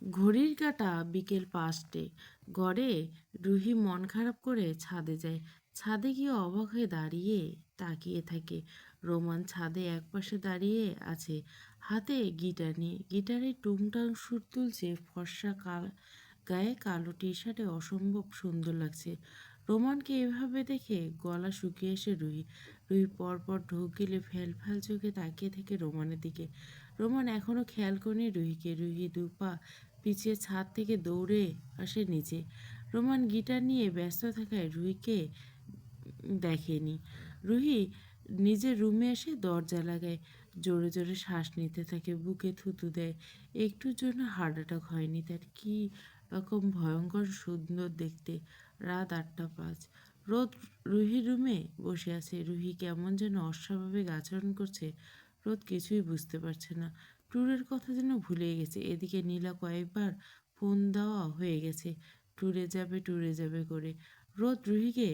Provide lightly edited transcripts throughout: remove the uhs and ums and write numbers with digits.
ঘড়ির কাঁটা বিকেল 5টে। ঘরে রুহি মন খারাপ করে ছাদে যায়। ছাদে গিয়ে অবাক হয়ে দাঁড়িয়ে তাকিয়ে থাকে। রোমান ছাদে একপাশে দাঁড়িয়ে আছে, হাতে গিটার নিয়ে। গিটারে টুংটাং সুর তুলছে। ফর্সা গায়ে কালো টি শার্টে অসম্ভব সুন্দর লাগছে। রোমানকে এভাবে দেখে গলা শুকিয়ে এসে রুহি। রুহি পরপর ঢোক গিলে ফ্যাল ফ্যাল চোখে তাকিয়ে থাকে রোমানের দিকে। রোমান এখনো খেয়াল করেনি রুহিকে। রুহি দুপা পিছিয়ে ছাদ থেকে দৌড়ে আসে নিচে। রোমান গিটার নিয়ে ব্যস্ত থাকায় রুহিকে দেখেনি। রুহি নিজের রুমে এসে দরজা লাগায়, জোরে জোরে শ্বাস নিতে থাকে, বুকে থুতু দেয়। একটুর জন্য হার্ট অ্যাটাক হয়নি তার। কি রকম ভয়ঙ্কর সুন্দর দেখতে। রাত 8:05। রোদ রুহির রুমে বসে আছে। রুহি কেমন যেন অস্বাভাবিক আচরণ করছে। রোদ কিছুই বুঝতে পারছে না। ট্যুরের কথা যেন ভুলেই গেছে। এদিকে নীলা কয়েকবার ফোন দেওয়া হয়ে গেছে, ট্যুরে যাবে করে। রোদ রুহিকে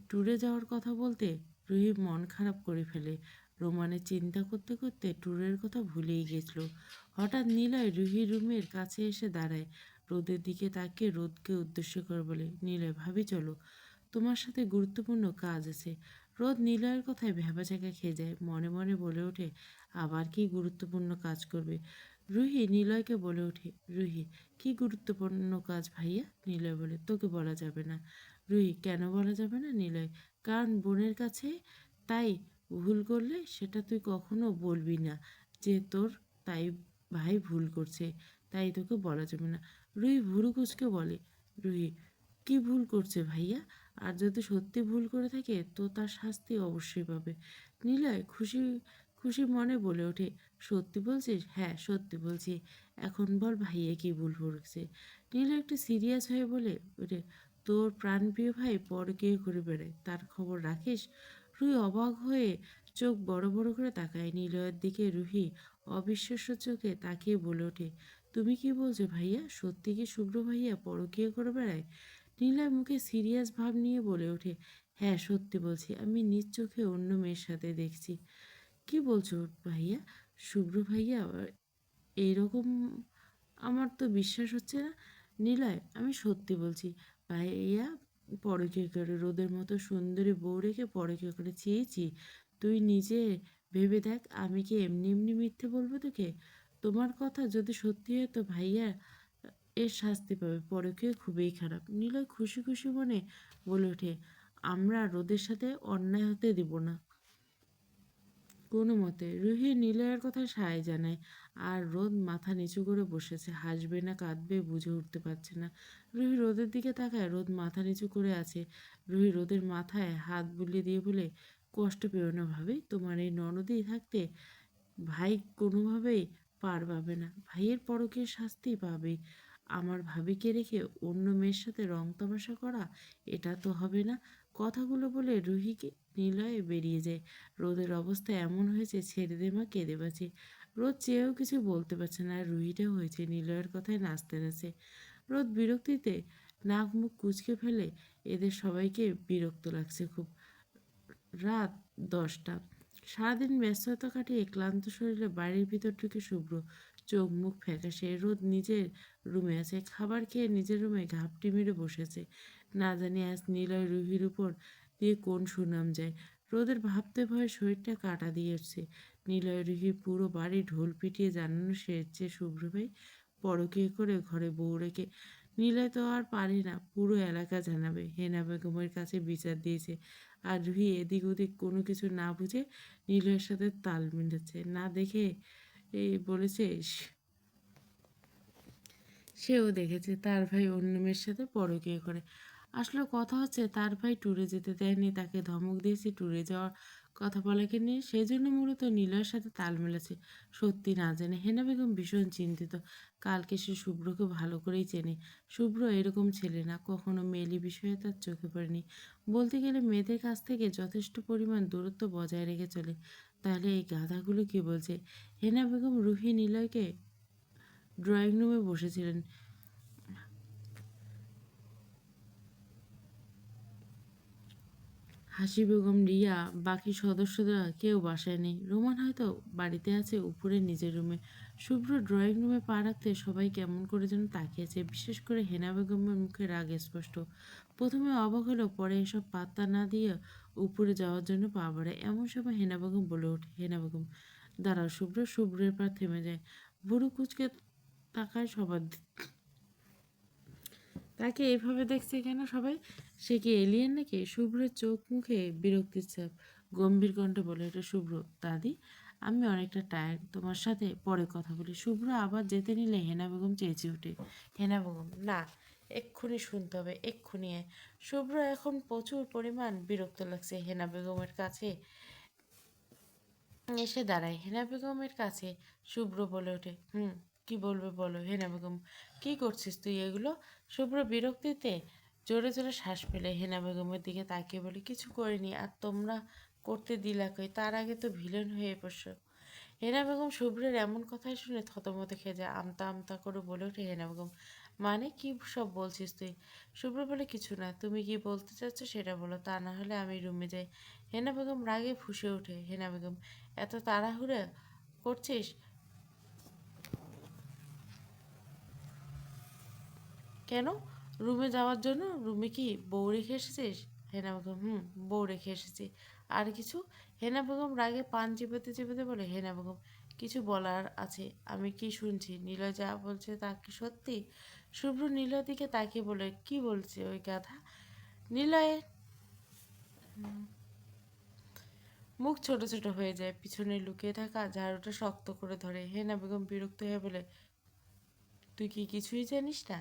ট্যুরে যাওয়ার কথা বলতে রুহি মন খারাপ করে ফেলে। রোমানের চিন্তা করতে করতে ট্যুরের কথা ভুলেই গেছিল। হঠাৎ নিলয় রুহির রুমের কাছে এসে দাঁড়ায়। রোদের দিকে তাকিয়ে রোদকে উদ্দেশ্য করে বলে, নিলয় ভাবি চলো, তোমার সাথে গুরুত্বপূর্ণ কাজ আছে। রোদ নিলয়ের কথায় ভ্যাবাচ্যাকা খেয়ে যায়। মনে মনে বলে ওঠে, আবার কি গুরুত্বপূর্ণ কাজ করবে। রুহি নিলয়কে বলে ওঠে, রুহি কি গুরুত্বপূর্ণ কাজ ভাইয়া? নিলয় বলে, তোকে বলা যাবে না। রুহি, কেন বলা যাবে না? নিলয়, কারণ বোনের কাছে, তাই ভুল করলে সেটা তুই কখনো বলবি না যে তোর তাই ভাই ভুল করছে, তাই তোকে বলা যাবে না। রুহি ভুরু কুচকে বলে, রুহি কি ভুল করছে ভাইয়া? আর যদি সত্যি ভুল করে থাকে তো তার শাস্তি অবশ্যই পাবে। নিলয় খুশি খুশি মনে বলে ওঠে, সত্যি বলছিস? হ্যাঁ সত্যি বলছি। এখন বল ভাইয়া কি ভুল করেছে? নিলয় একটু সিরিয়াস হয়ে বলে ওঠে, তোর প্রাণপ্রিয় ভাই পরকীয়া করে বেড়ায়, তার খবর রাখিস? রুহি অবাক হয়ে চোখ বড় বড় করে তাকায় নিলয়ের দিকে। রুহি অবিশ্বাস্য চোখে তাকিয়ে বলে ওঠে, তুমি কি বলছো ভাইয়া? সত্যি কি শুভ্র ভাইয়া পরকীয়া করে বেড়ায়? নিলয় মুখে সিরিয়াস ভাব নিয়ে বলে ওঠে, হ্যাঁ সত্যি বলছি, আমি নিজ চোখে অন্য মেয়ের সাথে দেখছি। কি বলছো ভাইয়া? শুভ্র ভাইয়া এইরকম? আমার তো বিশ্বাস হচ্ছে না। নিলয়, আমি সত্যি বলছি, ভাইয়া পরকীয়া করে, রোদের মতো সুন্দরী বউ রেখে পরকীয়া করে। চেয়েছি, তুই নিজে ভেবে দেখ, আমি কি এমনি এমনি মিথ্যে বলবো তোকে? তোমার কথা যদি সত্যি হয় তো ভাইয়া এর শাস্তি পাবে। পরকীয়া খুবই খারাপ। নিলয় খুশি খুশি মনে বলে ওঠে, আমরা রোদের সাথে অন্যায় হতে দিব না কোনো মতে। রুহি নিলয়ের কথা সায় জানায়। আর রোদ মাথা নিচু করে বসেছে, হাসবে না কাঁদবে বুঝে উঠতে পারছে না। রুহি রোদের দিকে তাকায়, রোদ মাথা নিচু করে আছে। রুহি রোদের মাথায় হাত বুলিয়ে দিয়ে বলে, কষ্ট পেও না ভাবি, তোমার এই ননদই থাকতে ভাই কোনোভাবেই পার পাবে না। ভাইয়ের পরকীয়ার শাস্তি পাবে। আমার ভাবিকে রেখে অন্য মেয়ের সাথে রং তামাশা করা, এটা তো হবে না। কথাগুলো বলে রুহিকে নিলয়ে বেরিয়ে যায়। রোদের অবস্থা এমন হয়েছে, ছেড়ে দে মা, কেঁদে বাঁচি। রোদ চেয়েও কিছু বলতে পারছে না। আর রুহিটাও হয়েছে নিলয়ের কথায় নাচতে নাচে। রোদ বিরক্তিতে নাক মুখ কুঁচকে ফেলে। এদের সবাইকে বিরক্ত লাগছে খুব। রাত 10টা। সারাদিন ব্যস্ততা কাটিয়ে ক্লান্ত শরীরে বাড়ির ভিতর ঢুকে শুভ্র। চোখ মুখ ফ্যাকাশে। রোদ নিজের রুমে আছে, খাবার খেয়ে নিজের রুমে ঘাপটি মেরে বসেছে। না জানি আজ নিলয় রুহির উপর দিয়ে কোন সুনাম যায়। রোদের ভাবতে ভয়ে শরীরটা কাটা দিয়ে উঠছে। নিলয় রুহি পুরো বাড়ি ঢোল পিটিয়ে জানানো সেরেছে শুভ্র ভাই পরকীয়া করে ঘরে বউ রেখে। নিলয় তো আর পারে না, পুরো এলাকা জানাবে। হেনা বেগমের কাছে বিচার দিয়েছে। আর রুহি এদিক ওদিক কোনো কিছু না বুঝে নীলের সাথে তাল মিলাচ্ছে। না দেখে এই বলেছে সেও দেখেছে তার ভাই অন্য মেয়ের সাথে পরকীয়া করে। আসলে কথা হচ্ছে, তার ভাই ট্যুরে যেতে দেয়নি, তাকে ধমক দিয়েছে ট্যুরে যাওয়ার কথা বলাকে নিয়ে। সেই জন্য মূলত নীলয়ের সাথে তাল মেলাছে। সত্যি না জেনে হেনা বেগম ভীষণ চিন্তিত। কালকে সে শুভ্রকে ভালো করেই চেনে। শুভ্র এরকম ছেলে না, কখনো মেয়েলি বিষয়ে তার চোখে পড়েনি। বলতে গেলে মেয়েদের কাছ থেকে যথেষ্ট পরিমাণ দূরত্ব বজায় রেখে চলে। তাহলে এই গাধাগুলো কি বলছে? হেনা বেগম রুহি নিলয়কে ড্রয়িং রুমে বসেছিলেন। হাসি বেগম, রিয়া, বাকি সদস্যরা কেউ বাসায় নেই। রোমান হয়তো বাড়িতে আছে উপরে নিজের রুমে। শুভ্র ড্রয়িং রুমে পা রাখতে সবাই কেমন করে যেন তাকিয়েছে, বিশেষ করে হেনা বেগমের মুখে রাগ স্পষ্ট। প্রথমে অবাক হলো, পরে এসব পাত্তা না দিয়ে উপরে যাওয়ার জন্য পা বাড়ায়। এমন সময় হেনা বেগম বলে ওঠে, হেনা বেগম দাঁড়াও। শুভ্রের পা থেমে যায়। বুড়ো কুচকে তাকায় সবার তাকে এভাবে দেখছে কেন সবাই? সে কি এলিয়েন নাকি? শুভ্রের চোখ মুখে বিরক্তির ছাপ। গম্ভীর কণ্ঠে বলে, এটা শুভ্র দাদি, আমি অনেকটা টায়ার্ড, তোমার সাথে পরে কথা বলি। শুভ্র আবার যেতে নিলে হেনা বেগম চেঁচিয়ে ওঠে, হেনা বেগম না, এক্ষুনি শুনতে হবে, এক্ষুনি শুভ্র এখন প্রচুর পরিমাণ বিরক্ত লাগছে হেনা বেগমের কাছে এসে দাঁড়ায়। হেনা বেগমের কাছে শুভ্র বলে ওঠে, কি বলবে বলো। হেনা বেগম, কি করছিস তুই এগুলো? শুভ্র বিরক্তিতে জোরে জোরে শ্বাস ফেলে হেনা বেগমের দিকে তাকিয়ে বলে, কিছু করিনি, আর তোমরা করতে দিলা কই? তার আগে তো ভিলেন হয়ে বসো। হেনা বেগম শুভ্রের এমন কথাই শুনে থতমত খেয়ে যায়। আমতা আমতা করে বলে ওঠে হেনা বেগম, মানে কি সব বলছিস তুই? শুভ্র বলে, কিছু না, তুমি কি বলতে চাচ্ছ সেটা বলো, তা না হলে আমি রুমে যাই। হেনা বেগম রাগে ফুঁসে ওঠে। হেনা বেগম, এত তাড়াহুড়ো করছিস কেন? রুমে যাওয়ার জন্য? রুমে কি বউ রেখে এসেছিস? হেনা বেগম, বউ রেখে এসেছি। আর কিছু? হেনা বেগম রাগে পান চিবোতে চিবোতে বলে, হেনা বেগম, কিছু বলার আছে? আমি কি শুনছি? নিলয় যা বলছে তা কি সত্যি? শুভ্র নিলয়ের দিকে তাকিয়ে বলে, কি বলছে ওই গাধা? নিলয়ে মুখ ছোট ছোট হয়ে যায়, পিছনে লুকিয়ে থাকা ঝাড়ুটা শক্ত করে ধরে। হেনা বেগম বিরক্ত হয়ে বলে, তুই কি কিছুই জানিস না?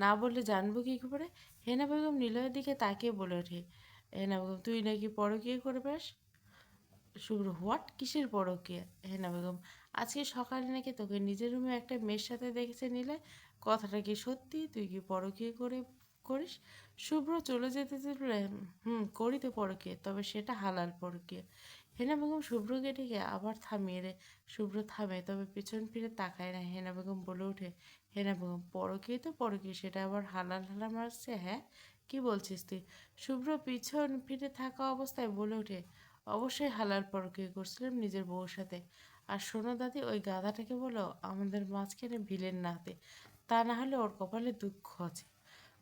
না বললে জানবো কি করে? হেনা বেগম নিলয়ের দিকে তাকিয়ে বলে ওঠে, হেনা বেগম, তুই নাকি পরকীয়া করে বেড়াস? শুভ্র, হোয়াট? কিসের পরকীয়া? হেনা বেগম, আজকে সকালে নাকি তোকে নিজের রুমে একটা মেয়ের সাথে দেখেছে নিলয়, কথাটা কি সত্যি? তুই কি পরকীয়া করিস? শুভ্র চলে যেতে বলে, করি তো পরকীয়া, তবে সেটা হালাল পরকীয়া। হেনা বেগম শুভ্রকে ডেকে আবার থামিয়ে দেয়। শুভ্র থামে, তবে পিছন ফিরে তাকায় না। হেনা বেগম বলে ওঠে, হেনা বেগম, পরকীয়া তো পরকীয়া, সেটা আবার হালাল হালাল মারছে, হ্যাঁ? কি বলছিস তুই? শুভ্র পিছন ফিরে থাকা অবস্থায় বলে ওঠে, অবশ্যই হালাল পরকীয়া করছিলাম নিজের বউর সাথে। আর শোনো দাদি, ওই গাধাটাকে বলো আমাদের মাঝখানে ভিলেন না হতে, তা না হলে ওর কপালে দুঃখ আছে।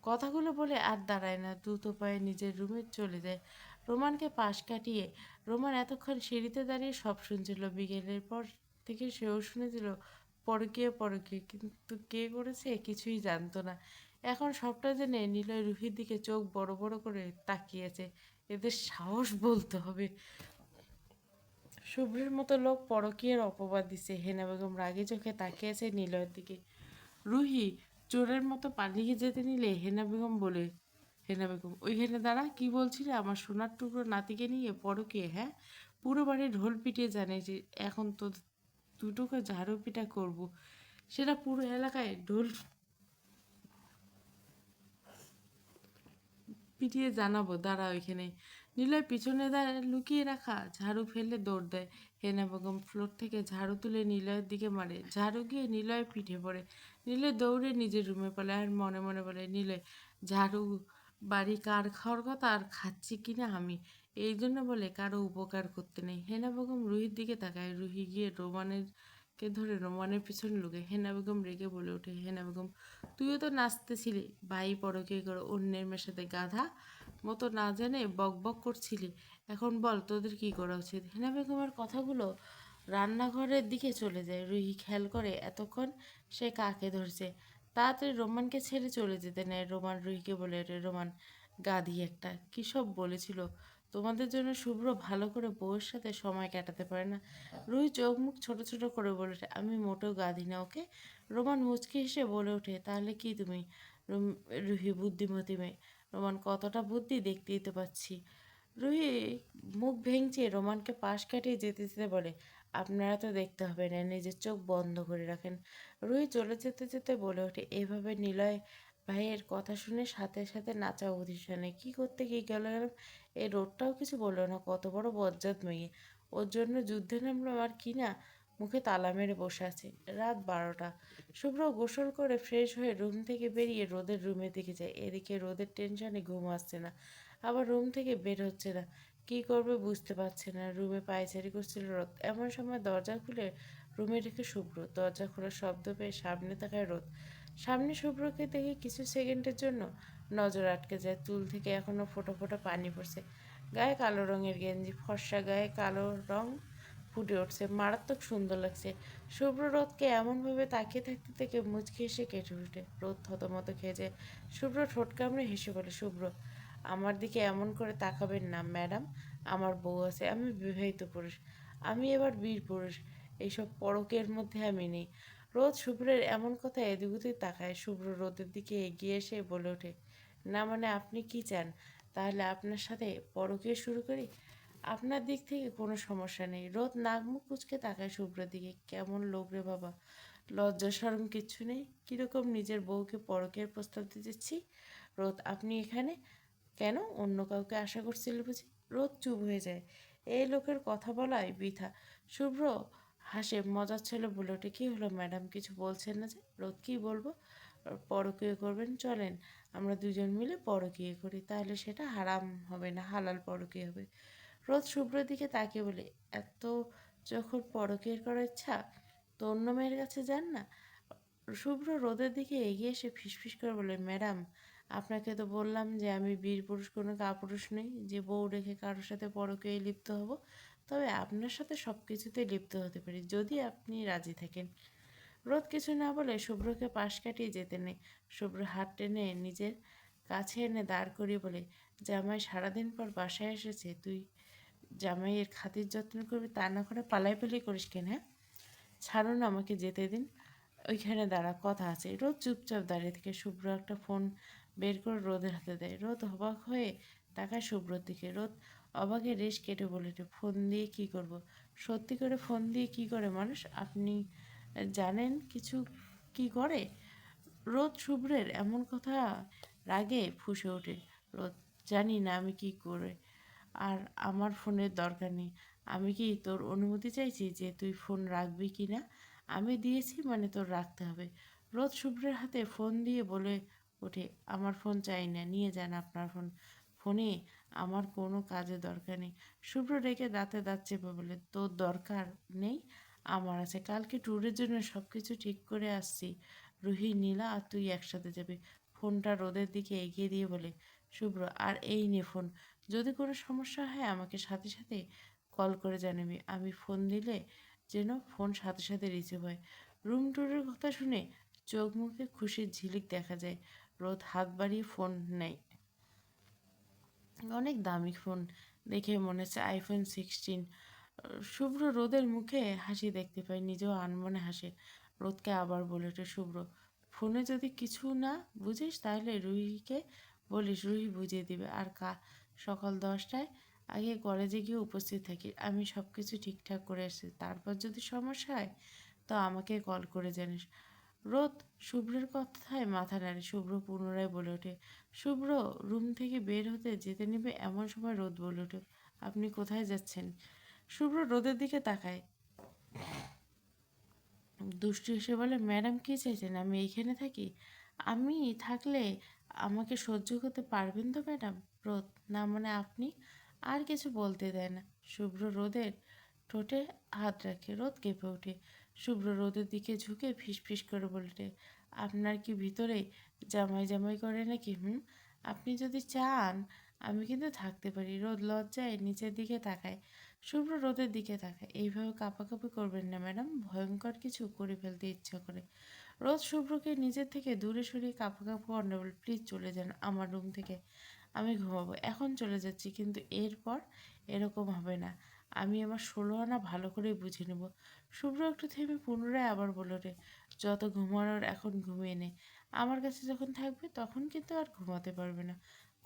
কথাগুলো বলে আর দাঁড়ায় না, দ্রুত পায়ে নিজের রুমে চলে যায়। রোমানকে পাশ কাটিয়ে রোমান এতক্ষণ সিঁড়িতে দাঁড়িয়ে সব শুনছিল। বিকেলের পর থেকে সেও শুনেছিল পরকীয়া পরকীয়া, কিন্তু কে করেছে কিছুই জানতো না। এখন সবটা জেনে নিলয় রুহির দিকে চোখ বড় বড় করে তাকিয়েছে। এদের সাহস বলতে হবে, শুভ্রের মতো লোক পরকীয়ার অপবাদ দিছে। হেনা বেগম রাগে চোখে তাকিয়েছে নিলয়ের দিকে। রুহি চোরের মতো পালিয়ে যেতে নিলে হেনা বেগম, ওইখানে দাঁড়া, কি বলছিলে? আমার সোনার টুকরো নাতিকে নিয়ে পরকীয়া? হ্যাঁ, পুরো বাড়ি ঢোল পিটিয়ে জানে যে এখন তো দুটোকে ঝাড়ু পিটা করবো, সেটা পুরো এলাকায় ঢোল পিটিয়ে জানাবো, দাঁড়া ওইখানে। নিলয় পিছনে লুকিয়ে রাখা ঝাড়ু ফেলে দৌড় দেয়। হেনা বেগম ফ্লোর থেকে ঝাড়ু তুলে নিলয়ের দিকে মারে, ঝাড়ু গিয়ে নিলয়ের পিঠে পড়ে। নিলয় দৌড়ে নিজের রুমে পালায় আর মনে মনে বলে, নিলয়, ঝাড়ু বাড়ি কার খাওয়ার কথা, আর খাচ্ছি কিনা আমি। এই জন্য বলে কারো উপকার করতে নেই। হেনা বেগম রুহির দিকে তাকায়, রুহি গিয়ে কে ধরে রোমানের পিছনে লুকে। হেনা বেগম রেগে বলে ওঠে, হেনা বেগম, তুইও তো নাচতেছিলি, ভাই পরকীয়া করে অন্যের মেয়ের সাথে, গাধা মতো না জেনে বক বক করছিলি। এখন বল তোদের কি করা উচিত? হেনা বেগমের কথাগুলো রান্নাঘরের দিকে চলে যায়। রুহি খেয়াল করে এতক্ষণ সে কাকে ধরছে। তাড়াতাড়ি রোমানকে ছেড়ে চলে যেতে নেয়। রোমান রুহিকে বলে ওঠে, রোমান, গাধি একটা, কী সব বলেছিল তোমাদের জন্য শুভ্র ভালো করে বউয়ের সাথে সময় কাটাতে পারে না। রুহি চোখ মুখ ছোট ছোট করে বলে ওঠে, আমি মোটেও গাধি না, ওকে? রোমান মুচকি হেসে বলে ওঠে, তাহলে কি তুমি? রুহি, বুদ্ধিমতী মেয়ে। রোমান, কতটা বুদ্ধি দেখতেই তো পাচ্ছি। রুহি মুখ ভেঙচে রোমানকে পাশ কাটিয়ে যেতে যেতে বলে, আপনারা তো দেখতে হবে না, নিজের চোখ বন্ধ করে রাখেন। রুহি চলে যেতে যেতে বলে ওঠে, এভাবে নিলয় ভাইয়ের কথা শুনে সাথে সাথে নাচা অধিশনে কি করতে গিয়ে গেলাম। এই রোডটাও কিছু বললো না, কত বড় বজ্জাত মেয়ে, ওর জন্য যুদ্ধে নামলো আর কি না মুখে তালা মেরে বসে আছে। রাত 12টা। শুভ্র গোসল করে ফ্রেশ হয়ে রুম থেকে বেরিয়ে রোদের রুমের দিকে যায়। এদিকে রোদের টেনশনে ঘুম আসছে না, আবার রুম থেকে বের হচ্ছে না। কি করবে বুঝতে পারছে না। রুমে পায়চারি করছিল রোদ। এমন সময় দরজা খুলে রুমে রেখে শুভ্র দরজা খোলার শব্দ পেয়ে সামনে তাকায় রোদ। সামনে শুভ্রকে দেখে কিছু সেকেন্ডের জন্য নজর আটকে যায়। চুল থেকে এখনো ফোঁটা ফোঁটা পানি পড়ছে। গায়ে কালো রঙের গেঞ্জি, ফর্সা গায়ে কালো রং ফুটে উঠছে, মারাত্মক সুন্দর লাগছে। শুভ্র রোদকে এমনভাবে তাকিয়ে থাকতে থেকে মুচকি এসে কেটে উঠে। রোদ থতমত খেয়ে যায়। শুভ্র ঠোঁট কামড়ে হেসে বলে, শুভ্র, আমার দিকে এমন করে তাকাবেন না ম্যাডাম। আমার বউ আছে, আমি বিবাহিত পুরুষ, আমি এবার বীর পুরুষ, এইসব পরকের মধ্যে আমি নেই। রোদ শুভ্রের এমন কথা এদিক ওদিক তাকায়। শুভ্র রোদের দিকে এগিয়ে এসে বলে ওঠে, না মানে আপনি কি চান? তাহলে আপনার সাথে পরকীয়া শুরু করি? আপনার দিক থেকে কোনো সমস্যা নেই। রোদ নাক মুখ কুঁচকে তাকায় শুভ্রের দিকে। কেমন লোক রে বাবা, লজ্জা শরম কিচ্ছু নেই, কিরকম নিজের বউকে পরকীয়ার প্রস্তাব দিতেছি। রোদ, আপনি এখানে কেন? অন্য কাউকে আশা করছিল বুঝি? রোদ চুপ হয়ে যায়। এই লোকের কথা বলাই বৃথা। শুভ্র হাসে, মজার ছেলে বলে ওঠে, কী হলো ম্যাডাম, কিছু বলছেন না যে? রোদ, কী বলবো? পরকীয়া করবেন, চলেন আমরা দুজন মিলে পরকীয়া করি, তাহলে সেটা হারাম হবে না, হালাল পরকীয়া হবে। রোদ শুভ্রের দিকে তাকিয়ে বলে, এত যখন পরকীয়া করার ইচ্ছা, তো অন্য মেয়ের কাছে যান না। শুভ্র রোদের দিকে এগিয়ে এসে ফিসফিস করে বলে, ম্যাডাম, আপনাকে তো বললাম যে আমি বীর পুরুষ, কোনো কাপুরুষ নই যে বউ রেখে কারোর সাথে পরকীয়ায় লিপ্ত হব। তবে আপনার সাথে সব কিছুতে লিপ্ত হতে পারি, যদি আপনি রাজি থাকেন। রোদ কিছু না বলে শুভ্রকে পাশ কাটিয়ে যেতে নেয়। শুভ্র হাত টেনে নিজের কাছে এনে দাঁড় করিয়ে বলে, জামাই সারাদিন পর বাসায় এসেছে, তুই জামাইয়ের খাতির যত্ন করবি, তা না করে পালাই করিস কেন? হ্যাঁ, ছাড়ুন, আমাকে যেতে দিন। ওইখানে দাঁড়া, কথা আছে। রোদ চুপচাপ দাঁড়িয়ে থেকে শুভ্র একটা ফোন বের করে রোদের হাতে দেয়। রোদ অবাক হয়ে তাকায় শুভ্রর দিকে। রোদ অবাকে রেশ কেটে বলে, ফোন দিয়ে কি করব? সত্যি করে ফোন দিয়ে কি করে মানুষ? আপনি জানেন কিছু কি করে? রোদ শুভ্রের এমন কথা রাগে ফুঁসে ওঠে। রোদ, জানি না আমি কি করে, আর আমার ফোনের দরকার নেই। আমি কি তোর অনুমতি চাইছি যে তুই ফোন রাখবি কি না? আমি দিয়েছি মানে তোর রাখতে হবে। রোদ শুভ্রের হাতে ফোন দিয়ে বলে ওঠে, আমার ফোন চাই না, নিয়ে যান আপনার ফোন। ফোনে আমার কোনো কাজে দরকার নেই। শুভ্র রেখে দাঁতে দাঁত চেপে বলে, তোর দরকার নেই, আমার আছে। কালকে ট্যুরের জন্য সব কিছু ঠিক করে আসছি। রুহি, নীলা আর তুই একসাথে যাবে। ফোনটা রোদের দিকে এগিয়ে দিয়ে বলে শুভ্র, আর এই নে ফোন, যদি কোনো সমস্যা হয় আমাকে সাথে সাথে কল করে জানাবি। আমি ফোন দিলে যেন ফোন সাথে সাথে রিসিভ হয়। রুম ট্যুরের কথা শুনে চোখ মুখে খুশির ঝিলিক দেখা যায়। রোদ হাত বাড়িয়ে ফোন নেয়। অনেক দামি ফোন, দেখে মনে হচ্ছে iPhone 16। শুভ্র রোদের মুখে হাসি দেখতে পায়, নিজেও আনমনে হাসে। রোদকে আবার বলে ওঠে শুভ্র, ফোনে যদি কিছু না বুঝিস তাহলে রুহিকে বলিস, রুহি বুঝিয়ে দিবে। আর সকাল 10টায় আগে কলেজে গিয়ে উপস্থিত থাকি। আমি সব কিছু ঠিকঠাক করে আসছি, তারপর যদি সমস্যা হয় তো আমাকে কল করে জানিস। রোদ শুভ্রের কথায় মাথা নাড়ে। শুভ্র পুনরায় বলে ওঠে, শুভ্র রুম থেকে বের হতে যেতে নেবে এমন সময় রোদ বলে ওঠে, আপনি কোথায় যাচ্ছেন? শুভ্র রোদের দিকে তাকায়, দুষ্টু এসে বলে, ম্যাডাম কী চাইছেন আমি এইখানে থাকি? আমি থাকলে আমাকে সহ্য করতে পারবেন তো ম্যাডাম? রোদ, না মানে আপনি? আর কিছু বলতে দেয় না। শুভ্র রোদের ঠোঁটে হাত রাখে। রোদ কেঁপে ওঠে। শুভ্র রোদের দিকে ঝুঁকে ফিসফিস করে বলে, আপনার কি ভিতরে জামাই জামাই করে নাকি? আপনি যদি চান আমি কিন্তু থাকতে পারি। রোদ লজ্জায় নিচের দিকে তাকায়। শুভ্র রোদের দিকে তাকায়। এইভাবে কাঁপাকাঁপি করবেন না ম্যাডাম, ভয়ঙ্কর কিছু করে ফেলতে ইচ্ছা করে। রোদ শুভ্রকে নিজের থেকে দূরে সরিয়ে কাঁপাকাঁপি করে বলে, প্লিজ চলে যান আমার রুম থেকে, আমি ঘুমাবো। এখন চলে যাচ্ছি, কিন্তু এরপর এরকম হবে না। আমি আমার 16 আনা ভালো করেই বুঝে নেব। শুভ্র একটু থেমে পুনরায় আবার বলল, রে যত ঘুমানোর এখন ঘুমিয়ে নে, আমার কাছে যখন থাকবে তখন কিন্তু আর ঘুমাতে পারবে না।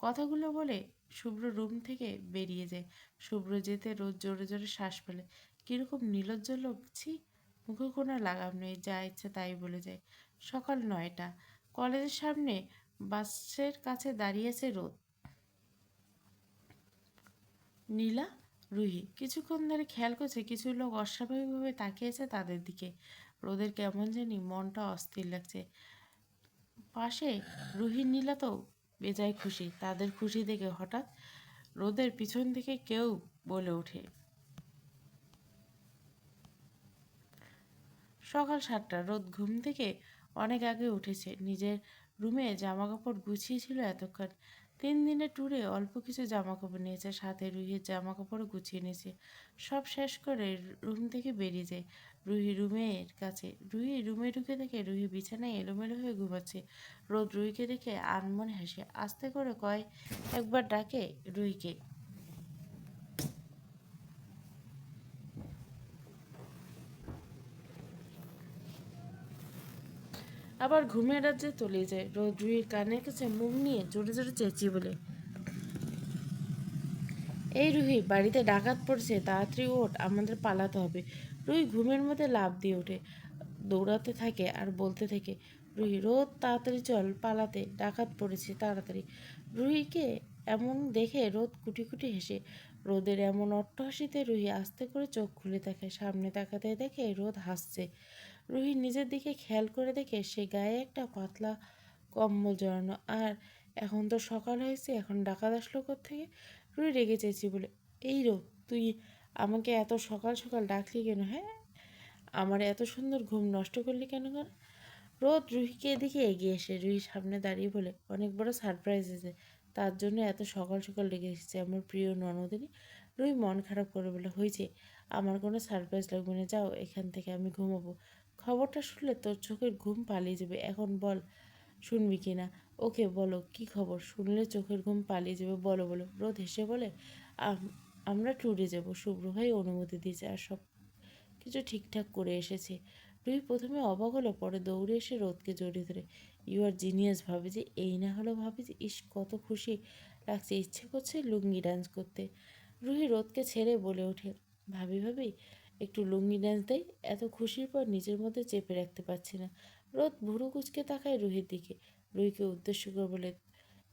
কথাগুলো বলে শুভ্র রুম থেকে বেরিয়ে যায়। শুভ্র যেতে রোদ জোরে জোরে শ্বাস ফেলে। কীরকম নির্লজ্জ লোক, ছি! মুখে কোনো লাগাম নেই, যা ইচ্ছে তাই বলে যায়। সকাল 9টা, কলেজের সামনে বাসের কাছে দাঁড়িয়ে আছে রোদ, নীলা, রুহি। কিছুক্ষণ ধরে খেয়াল করছে কিছু লোক অস্বাভাবিকভাবে তাকিয়েছে তাদের দিকে। রোদের কেমন জানি মনটা অস্থির লাগছে। পাশে রুহি, নীলা তো বেজায় খুশি। তাদের খুশি দেখে হঠাৎ রোদের পিছন থেকে কেউ বলে ওঠে, সকাল 7টা। রোদ ঘুম থেকে অনেক আগে উঠেছে। নিজের রুমে জামা কাপড় গুছিয়েছিল এতক্ষণ। 3 দিনের ট্যুরে অল্প কিছু জামা কাপড় নিয়েছে, সাথে রুহির জামা কাপড়ও গুছিয়ে নিয়েছে। সব শেষ করে রুম থেকে বেরিয়ে যায়। রুহি রুমে ঢুকে দেখে রুহি বিছানায় এলোমেলো হয়ে ঘুমাচ্ছে। রোদ রুহিকে দেখে আনমনে হাসে, আস্তে করে একবার ডাকে রুহিকে। আবার ঘুমের রাজ্যে তলিয়ে যায়। রোদ রুহির কানের কাছে মুখ নিয়ে জোরে জোরে চেঁচিয়ে বলে, এই রুহি, বাড়িতে ডাকাত পড়েছে, তাড়াতাড়ি ওঠ, আমাদের পালাতে হবে। রুহি ঘুমের মধ্যে লাফ দিয়ে ওঠে, দৌড়াতে থাকে আর বলতে থাকে, রুহি রোদ তাড়াতাড়ি চল, পালাতে, ডাকাত পড়েছে, তাড়াতাড়ি। রুহিকে এমন দেখে রোদ কুটি কুটি হেসে। রোদের এমন অট্টহাসিতে রুহি আস্তে করে চোখ খুলে তাকায়। সামনে তাকাতে দেখে রোদ হাসছে। রুহি নিজের দিকে খেয়াল করে দেখে সে গায়ে একটা পাতলা কম্বল জড়ানো। আর এখন তো সকাল হয়েছে, এখন ডাকাত আসলো কোত্থেকে? রুহি রেগে চেয়েছি বলে, এই রোদ, তুই আমাকে এত সকাল সকাল ডাকলি কেন? হ্যাঁ, আমার এত সুন্দর ঘুম নষ্ট করলি কেন? রোদ রুহিকে এদিকে এগিয়ে এসে রুহির সামনে দাঁড়িয়ে বলে, অনেক বড় সারপ্রাইজ আছে, তার জন্য এত সকাল সকাল ডেকে এসেছে আমার প্রিয় ননদিনী। রুহি মন খারাপ করে বলে, হয়েছে, আমার কোনো সারপ্রাইজ লাগবে না, যাও এখান থেকে, আমি ঘুমাবো। খবরটা শুনলে তোর চোখের ঘুম পালিয়ে যাবে। এখন বল, শুনবি কি না? ওকে বলো, কি খবর? শুনলে চোখের ঘুম পালিয়ে যাবে, বলো বলো। রোদ হেসে বলে, আমরা ট্যুরে যাব, শুভ্র ভাই অনুমতি দিয়েছে আর সব কিছু ঠিকঠাক করে এসেছে। রুহি প্রথমে অবাক হলো, পরে দৌড়ে এসে রোদকে জড়িয়ে ধরে, ইউ আর জিনিয়াস। ভাবে যে এই না হলো, ভাবে যে ইস কত খুশি লাগছে, ইচ্ছে করছে লুঙ্গি ডান্স করতে। রুহি রোদকে ছেড়ে বলে ওঠে, ভাবি একটু লুঙ্গি ডান্স দেয়। এত খুশির পর নিজের মধ্যে চেপে রাখতে পারছি না। রোদ ভুরু কুচকে তাকায় রুহির দিকে। রুহিকে উদ্দেশ্য করে বলে,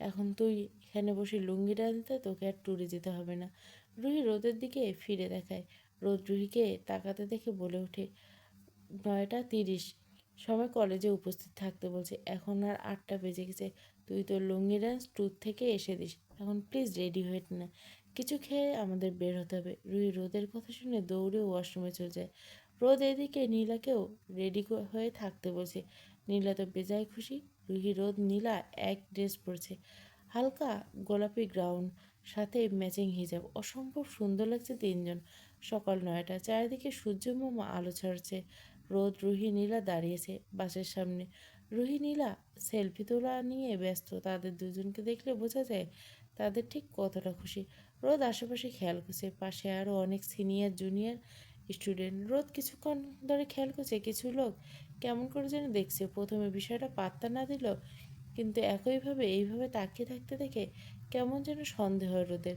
এখন তুই এখানে বসে লুঙ্গি ডান্স দে, তোকে আর ট্যুরে যেতে হবে না। রুহি রোদের দিকে ফিরে দেখায়। রোদ রুহিকে তাকাতে দেখে বলে ওঠে, 9টা 30, সময় কলেজে উপস্থিত থাকতে বলছে, এখন আর 8টা বেজে গেছে। তুই তোর লুঙ্গি ডান্স ট্যুর থেকে এসে দিস, এখন প্লিজ রেডি হয়ে না, কিছু খেয়ে আমাদের বের হতে হবে। রুহি রোদের কথা শুনে দৌড়ে ওয়াশরুমে চলে যায়। রোদ এদিকে নীলাকেও রেডি হয়ে থাকতে বলছে। নীলা তো বেজায় খুশি। রুহি, রোদ, নীলা এক ড্রেস পরছে, হালকা গোলাপি গ্রাউন্ড, সাথে ম্যাচিং হিজাব। অসম্ভব সুন্দর লাগছে তিনজন। সকাল 9টা, চারিদিকে সূর্যমামা আলো ছাড়ছে। রোদ, রুহি, নীলা দাঁড়িয়েছে বাসের সামনে। রুহি নীলা সেলফি তোলা নিয়ে ব্যস্ত। তাদের দুজনকে দেখলে বোঝা যায় তাদের ঠিক কতটা খুশি। রোদ আশেপাশে খেয়াল করছে, পাশে আরও অনেক সিনিয়র জুনিয়র স্টুডেন্ট। রোদ কিছুক্ষণ ধরে খেয়াল করছে, কিছু লোক কেমন করে যেন দেখছে। প্রথমে বিষয়টা পাত্তা না দিল, কিন্তু এইভাবে তাকিয়ে থাকতে দেখে কেমন যেন সন্দেহ হয় রোদের।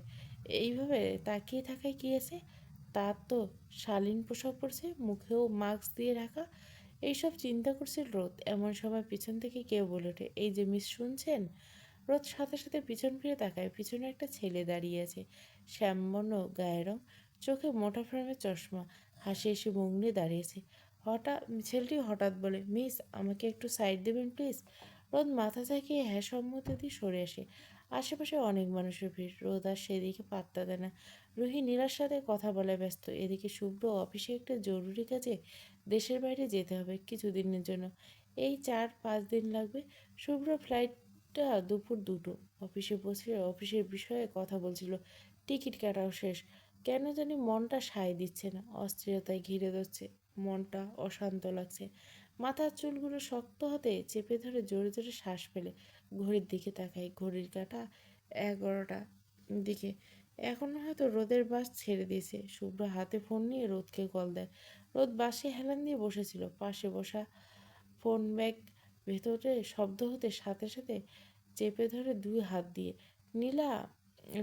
এইভাবে তাকিয়ে থাকায় কী আছে? তার তো শালীন পোশাক পরছে, মুখেও মাস্ক দিয়ে ঢাকা। এইসব চিন্তা করছে রোদ। এমন সময় পিছন থেকে কেউ বলে ওঠে, এই যে মিস, শুনছেন? রোদ সাথে সাথে পিছন ফিরে তাকায়। পিছনে একটা ছেলে দাঁড়িয়ে আছে, শ্যামবর্ণ গায়ের রং, চোখে মোটা ফ্রেমের চশমা, হাসি হাসি মুখ নিয়ে দাঁড়িয়েছে। ছেলেটি হঠাৎ বলে, মিস, আমাকে একটু সাইড দেবেন প্লিজ? রোদ মাথা ঝাঁকিয়ে হ্যাঁ সম্মতি দিয়ে সরে আসে। আশেপাশে অনেক মানুষের ভিড়। রোদ আর সেদিকে পাত্তা দেয় না। রুহি নীলার সাথে কথা বলে ব্যস্ত। এদিকে শুভ্র অফিসে একটা জরুরি কাজে দেশের বাইরে যেতে হবে কিছুদিনের জন্য। এই 4-5 দিন লাগবে। শুভ্র ফ্লাইটটা দুপুর 2টো। অফিসে বসে অফিসের বিষয়ে কথা বলছিল। টিকিট কাটাও শেষ। কেন জানি মনটা সায় দিচ্ছে না, অস্থিরতায় ঘিরে ধরছে। মনটা অশান্ত লাগছে। মাথার চুলগুলো শক্ত হাতে চেপে ধরে জোরে জোরে শ্বাস ফেলে ঘড়ির দিকে তাকায়। ঘড়ির কাঁটা 11টা দিকে। এখনো হয়তো রোদের বাস ছেড়ে দিয়েছে। শুভ্র হাতে ফোন নিয়ে রোদকে কল দেয়। রোদ বাসে হেলান দিয়ে বসেছিল। পাশে বসা ফোন ব্যাগ ভেতরে শব্দ হতে সাথে সাথে চেপে ধরে 2 হাত দিয়ে। নীলা,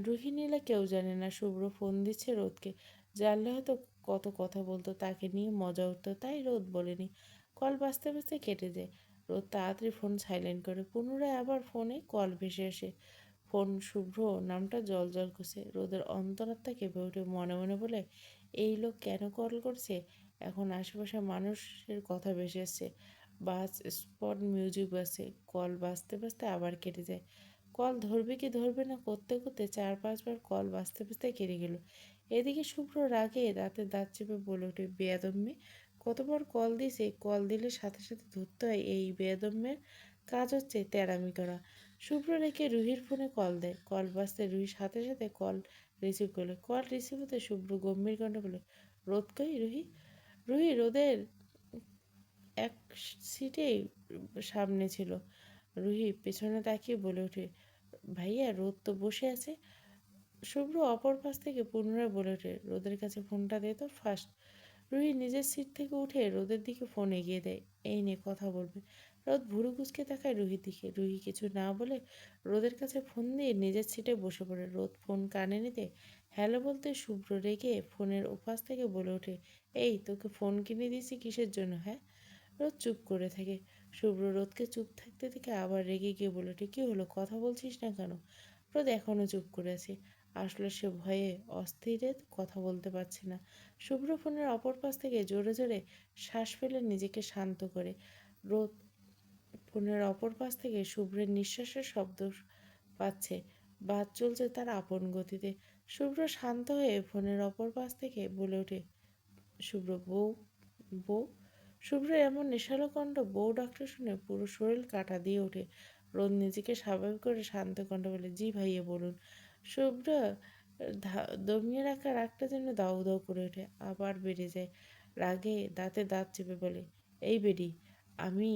রুহি, নীলা কেউ জানে না শুভ্র ফোন দিচ্ছে রোদকে। জানলে হয়তো কত কথা বলতো, তাকে নিয়ে মজা উঠতো, তাই রোদ বলেনি। কল বাজতে বাজতে কেটে যায়। রোদ তাড়াতাড়ি ফোন সাইলেন্ট করে। পুনরায় আবার ফোনে কল ভেসে আসে। ফোন। শুভ্র নামটা জল করছে। রোদের অন্তরাত্মা কেঁপে ওঠে। মনে মনে বলে, এই লোক কেন কল করছে? এখন আশেপাশে মানুষের কথা ভেসে আসছে। বাস স্পট মিউজিক বাজছে। কল বাজতে বাজতে আবার কেটে যায়। কল ধরবে কি ধরবে না করতে করতে 4-5 বার কল বাজতে বাজতে কেটে গেল। এদিকে শুভ্র রাগে দাঁতে দাঁত চেপে বলে ওঠে, বেয়াদব মেয়ে, কতবার কল দিয়েছে, কল দিলে সাথে সাথে ধরতে হয়, এই বেয়াদম্যের কাজ হচ্ছে তেরামি করা। শুভ্র রেখে রুহির ফোনে কল দেয়, কল বাজতে রুহির সাথে সাথে কল রিসিভ করলে, কল রিসিভ হতে শুভ্র গম্ভীর কণ্ঠে বলে, রোদ কই রুহি? রুহি রোদের এক সিটেই সামনে ছিল। রুহি পেছনে তাকিয়ে বলে ওঠে, ভাইয়া রোদ তো বসে আছে। শুভ্র অপর পাশ থেকে পুনরায় বলে ওঠে, রোদের কাছে ফোনটা দে তো ফার্স্ট। রুহি নিজের সিট থেকে উঠে রোদের দিকে ফোন এগিয়ে দেয়, এই নে কথা বলবে। রোদ ভুরু কুচকে তাকায় রুহির দিকে। রুহি কিছু না বলে রোদের কাছে ফোন দিয়ে নিজের সিটে বসে পড়ে। রোদ ফোন কানে নিতে হ্যালো বলতে শুভ্র রেগে ফোনের ওপাশ থেকে বলে ওঠে, এই তোকে ফোন কিনে দিয়েছি কিসের জন্য হ্যাঁ? রোদ চুপ করে থাকে। শুভ্র রোদকে চুপ থাকতে থেকে আবার রেগে গিয়ে বলে ওঠে, কী হলো, কথা বলছিস না কেন? রোদ এখনও চুপ করে আছে। আসলে সে ভয়ে অস্থিরে কথা বলতে পারছে না। শুভ্র ফোনের অপর পাশ থেকে জোরে জোরে শ্বাস ফেলে নিজেকে শান্ত করে। রোদ ফোনের অপর পাশ থেকে শুভ্রের নিঃশ্বাসের শব্দ পাচ্ছে। বাস চলছে তার আপন গতিতে। শুভ্র শান্ত হয়ে ফোনের অপর পাশ থেকে বলে ওঠে, শুভ্র বউ, বউ। শুভ্র এমন নেশালো কণ্ঠ বউ ডাকটা শুনে পুরো শরীর কাঁটা দিয়ে ওঠে। রোদ নিজেকে স্বাভাবিক করে শান্ত কণ্ঠ বলে, জি ভাইয়া বলুন। শুভ্র দমিয়ে রাখা রাগটা যেন দাউ দাউ করে ওঠে, আবার বেড়ে যায়। রাগে দাঁতে দাঁত চেপে বলে, এই বেডি, আমি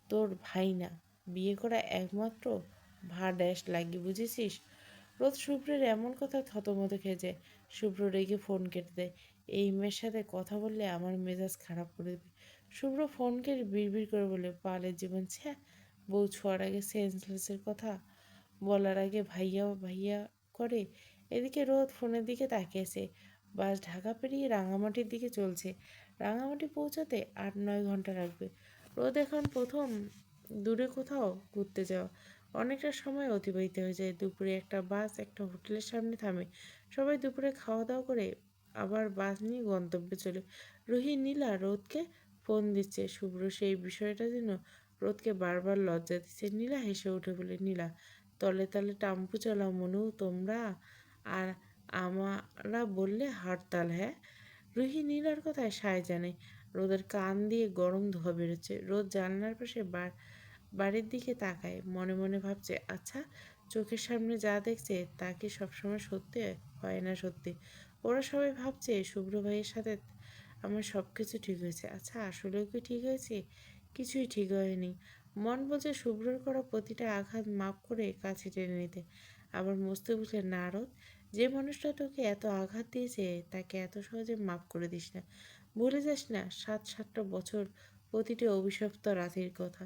তোর ভাই না, বিয়ে করা একমাত্র ড্যাশ লাগি, বুঝেছিস? রোদ শুভ্রের এমন কথা থতমত খেয়ে যায়। শুভ্র রেগে ফোন কেটে দেয়, এই মেয়ের সাথে কথা বললে আমার মেজাজ খারাপ করে দেবে। শুভ্র ফোন কেটে বিড়বিড় করে বলে, বালের জীবন, ছ্যা। বউ ছোঁয়ার আগে সেন্সলেসের কথা বলার আগে ভাইয়া ভাইয়া করে। এদিকে রোদ ফোনের দিকে তাকিয়েছে। বাস ঢাকা পেরিয়ে রাঙামাটির দিকে চলছে। রাঙামাটি পৌঁছাতে 8-9 ঘন্টা লাগবে। রোদ এখন প্রথম দূরে কোথাও ঘুরতে যাওয়া। অনেকটা সময় অতিবাহিত হয়ে যায়। দুপুরে একটা বাস একটা হোটেলের সামনে থামে। সবাই দুপুরে খাওয়া দাওয়া করে আবার বাস নিয়ে গন্তব্যে চলে। রুহি নীলা রোদকে ফোন দিচ্ছে। শুভ্র সেই বিষয়টা যেন রোদকে বারবার লজ্জা দিচ্ছে। নীলা হেসে উঠে বলে, নীলা, তলে তলে টাম্পু চালাও মনু তোমরা, আর আমরা বললে হরতাল, হ্যাঁ? রুহি নীলার কথায় সায় জানে। রোদের কান দিয়ে গরম ধোঁয়া বেরোচ্ছে। রোদ জানলার পাশে বাড়ির দিকে তাকায়, মনে মনে ভাবছে, আচ্ছা, চোখের সামনে যা দেখছে তা কি সবসময় সত্যি হয় না? সত্যি ওরা সবাই ভাবছে শুভ্র ভাইয়ের সাথে আমার সব কিছু ঠিক হয়েছে। আচ্ছা, আসলেও কি ঠিক হয়েছে? কিছুই ঠিক হয়নি। মন বলছে শুভ্রর করা প্রতিটা আঘাত মাপ করে কাছে টেনে নিতে। আবার মস্তে বুঝলে, না রোদ, যে মানুষটা তোকে এত আঘাত দিয়েছে তাকে এত সহজে মাপ করে দিস না। ভুলে যাস না 7-7টা বছর, প্রতিটি অভিশপ্ত রাতের কথা।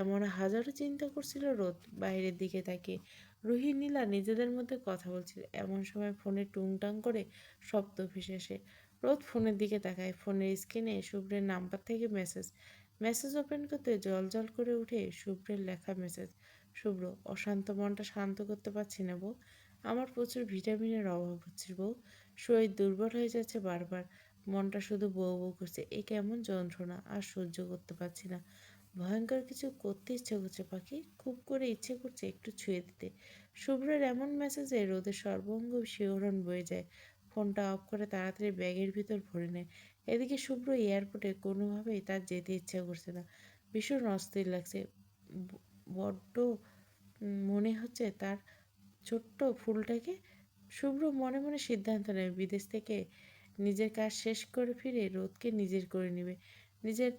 এমন হাজারো চিন্তা করছিল রোদ বাইরের দিকে তাকিয়ে। রুহি নীলা নিজেদের মধ্যে কথা বলছিল। এমন সময় ফোনে টুংটাং করে শব্দ ভেসে আসে। রোদ ফোনের দিকে তাকায়। ফোনের স্ক্রিনে শুভ্রের নাম্বার থেকে মেসেজ। মেসেজ ওপেন করতে জল জল করে উঠে শুভ্রের লেখা মেসেজ। শুভ্র, অশান্ত মনটা শান্ত করতে পারছি না বউ। আমার প্রচুর ভিটামিনের অভাব হচ্ছে বউ। শরীর দুর্বল হয়ে যাচ্ছে বারবার। মনটা শুধু বউ বউ করছে। এ কেমন যন্ত্রণা, আর সহ্য করতে পারছি না। ভয়ঙ্কর কিছু করতে ইচ্ছে করছে পাখি, খুব করে ইচ্ছে করছে একটু ছুঁয়ে দিতে। শুভ্রের এমন মেসেজে রোদের সর্বঙ্গ শিহরণ বয়ে যায়। ফোনটা অফ করে তাড়াতাড়ি ব্যাগের ভিতর ভরে নেয়। এদিকে শুভ্র এয়ারপোর্টে কোনোভাবেই তার যেতে ইচ্ছা করছে না। ভীষণ অস্থির লাগছে। বড্ড মনে হচ্ছে তার ছোট্ট ফুলটাকে। শুভ্র মনে মনে সিদ্ধান্ত নেয় বিদেশ থেকে নিজের কাজ শেষ করে ফিরে রোদকে নিজের করে নেবে। নিজের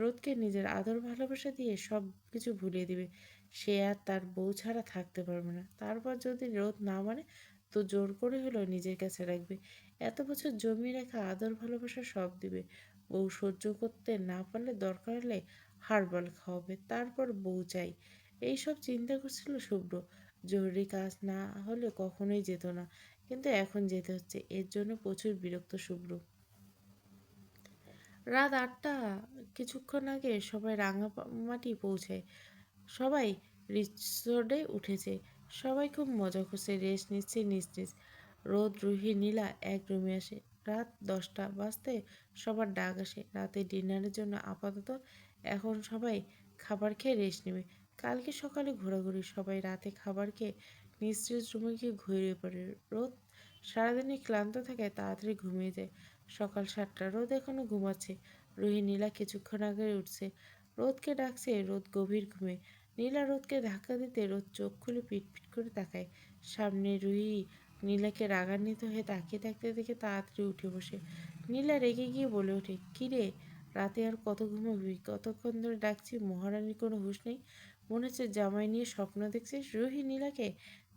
রোদকে নিজের আদর ভালোবাসা দিয়ে সব কিছু ভুলিয়ে দিবে। সে আর তার বউ ছাড়া থাকতে পারবে না। তারপর যদি রোদ না মানে তো জোর করে হলেও নিজের কাছে রাখবে। এত বছর জমিয়ে রাখা আদর ভালোবাসা সব দিবে। বউ সহ্য করতে না পারলে দরকার হলে হাড়বাল খাওয়াবে। তারপর বউ চাই, এইসব চিন্তা করছিল শুভ্র। জরুরি কাজ না হলে কখনোই যেত না, কিন্তু এখন যেতে হচ্ছে। এর জন্য প্রচুর বিরক্ত শুভ্র। রাত 8টা কিছুক্ষণ আগে সবাই রাঙামাটি পৌঁছায়। সবাই রিসোর্টে উঠেছে। সবাই খুব মজা করছে, রেস্ট নিচ্ছে নিজ নিজ। রোদ, রুহি, নীলা এক রুমে আসে। রাত 10টা বাজতে সবার ডাক আসে রাতে ডিনারের জন্য। আপাতত এখন সবাই খাবার খেয়ে রেস্ট নেবে। কালকে সকালে ঘোরাঘুরি। সবাই রাতে খাবার খেয়ে নিজ নিজ রুমে গিয়ে ঘুরিয়ে পড়ে। রোদ সারাদিনই ক্লান্ত থাকে, তাড়াতাড়ি ঘুমিয়ে যায়। সকাল 7টা, রোদ এখনো ঘুমাচ্ছে। রুহি নীলা কিছুক্ষণ আগে উঠছে, রোদকে ডাকছে। রোদ গভীর ঘুমে। নীলা রোদকে ধাক্কা দিতে রোদ চোখ খুলে পিটপিট করে তাকায়। সামনে রুহি নীলাকে রাগান্বিত হয়ে তাকিয়ে থাকতে দেখে তাড়াতাড়ি উঠে বসে। নীলা রেগে গিয়ে বলে ওঠে, কিরে, রাতে আর কত ঘুমাবি? কতক্ষণ ধরে ডাকছি, মহারানীর কোনো হুঁশ নেই? মনে হচ্ছে জামাই নিয়ে স্বপ্ন দেখছিস। রুহি নীলাকে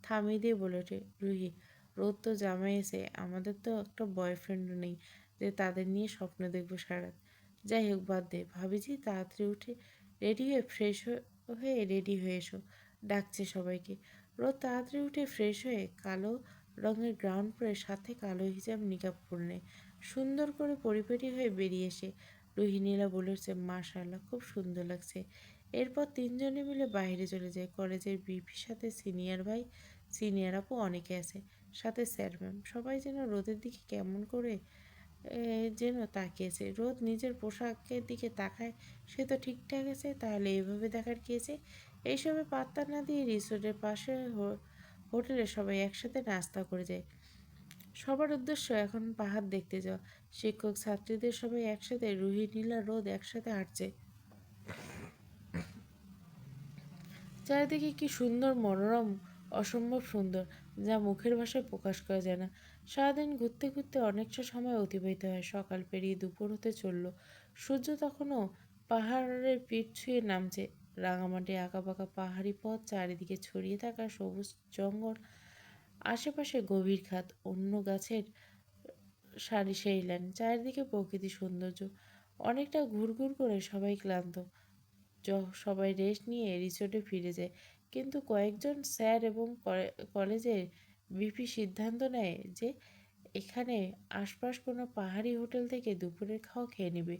থামিয়ে দিয়ে বলে ওঠে, রুহি, রোদ তো জামাই এসে, আমাদের তো একটা বয়ফ্রেন্ডও নেই যে তাদের নিয়ে স্বপ্ন দেখবো সারা রাত। যাই হোক, বাদ দে। ভাবিজি, তাড়াতাড়ি উঠে রেডি হয়ে রেডি হয়ে এসো, ডাকছে সবাইকে। রোদ তাড়াতাড়ি উঠে ফ্রেশ হয়ে কালো রঙের গ্রাউন্ড পরে সাথে কালো হিজাব নিকাব পরলে সুন্দর করে পরিপাটি হয়ে বেরিয়ে এসে রুহি নীলা বলেছে, মাশাআল্লাহ, খুব সুন্দর লাগছে। এরপর তিনজনে মিলে বাইরে চলে যায়। কলেজের বিপির সাথে সিনিয়র ভাই, সিনিয়র আপু অনেকে আছে, সাথে স্যার ম্যাম। সবাই যেন রোদের দিকে কেমন করে যেন তাকিয়েছে। রোদ নিজের পোশাকের দিকে তাকায়, সে তো ঠিকঠাক আছে, তাহলে এভাবে দেখার কি আছে? এইসবে পাত্তা না দিয়ে রিসোর্টের পাশে হোটেলে সবাই একসাথে নাস্তা করে যায়। সবার উদ্দেশ্য এখন পাহাড় দেখতে যাওয়া। শিক্ষক ছাত্রীদের সবাই একসাথে, রুহি নীলা রোদ একসাথে হাঁটছে। চারিদিকে কি সুন্দর, মনোরম, অসম্ভব সুন্দর, যা মুখের ভাষায় প্রকাশ করা যায় না। সারাদিন ঘুরতে ঘুরতে অনেকটা সময় অতিবাহিত হয়। সকাল পেরিয়ে দুপুর হতে চলল। সূর্য তখনও পাহাড়ের পিঠ ছুঁয়ে নামছে। রাঙামাটি, আঁকাবাঁকা পাহাড়ি পথ, চারিদিকে ছড়িয়ে থাকা সবুজ জঙ্গল, আশেপাশে গভীর খাত, অন্য গাছের সারি সেই লাইন, চারিদিকে প্রকৃতি সৌন্দর্য। অনেকটা ঘুরঘুর করে সবাই ক্লান্ত। সবাই রেস্ট নিয়ে রিসোর্টে ফিরে যায়। কিন্তু কয়েকজন স্যার এবং কলেজের ভিপি সিদ্ধান্ত নেয় যে এখানে আশপাশ কোনো পাহাড়ি হোটেল থেকে দুপুরের খাওয়া খেয়ে নেবে।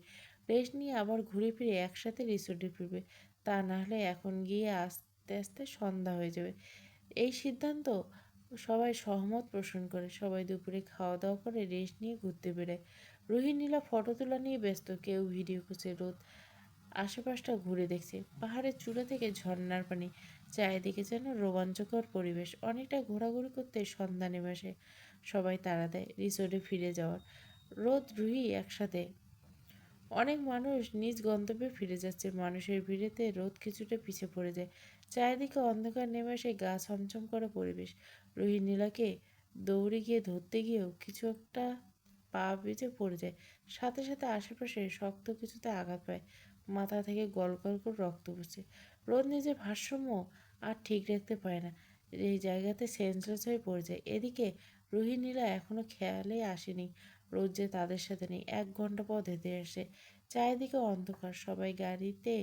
রেস্ট নিয়ে আবার ঘুরে ফিরে একসাথে রিসোর্টে ফিরবে। তা না হলে এখন গিয়ে আস্তে আস্তে সন্ধ্যা হয়ে যাবে। এই সিদ্ধান্ত সবাই সহমত পোষণ করে। সবাই দুপুরে খাওয়া দাওয়া করে রেস্ট নিয়ে ঘুরতে বেরোয়। রুহি নীলা ফটো তোলা নিয়ে ব্যস্ত, কেউ ভিডিও করছে। রোদ আশেপাশটা ঘুরে দেখছে। পাহাড়ের চূড়া থেকে ঝর্ণার পানি, চারিদিকে যেন রোমাঞ্চকর পরিবেশ। অনেকটা ঘোরাঘুরি করতে সন্ধ্যা নেমে আসে। সবাই তাড়া দেয় রিসোর্টে ফিরে যাওয়ার। রোদ, রুহি একসাথে। অনেক মানুষ নিজ গন্তব্যে ফিরে যাচ্ছে। মানুষের ভিড়েতে রোদ কিছুটা পিছে পড়ে যায়। চারিদিকে অন্ধকার নেমে আসে, গা ছমছম করে পরিবেশ। রুহি নীলাকে দৌড়ে গিয়ে ধরতে গিয়েও কিছু একটা পা বেজে পড়ে যায়। সাথে সাথে আশেপাশে শক্ত কিছুতে আঘাত পায়। মাথা থেকে গল গল করে রক্ত পড়ছে। রোদ নিজের ভারসাম্য আর ঠিক রাখতে পারে না। এই জায়গাতে সেন্সলেস হয়ে পড়ে যায়। এদিকে রুহি নীলা এখনো খেয়ালে আসেনি রোদ যে তাদের সাথে নেই। 1 ঘন্টা পর হেঁটে আসে। চারিদিকে অন্ধকার, সবাই গাড়িতে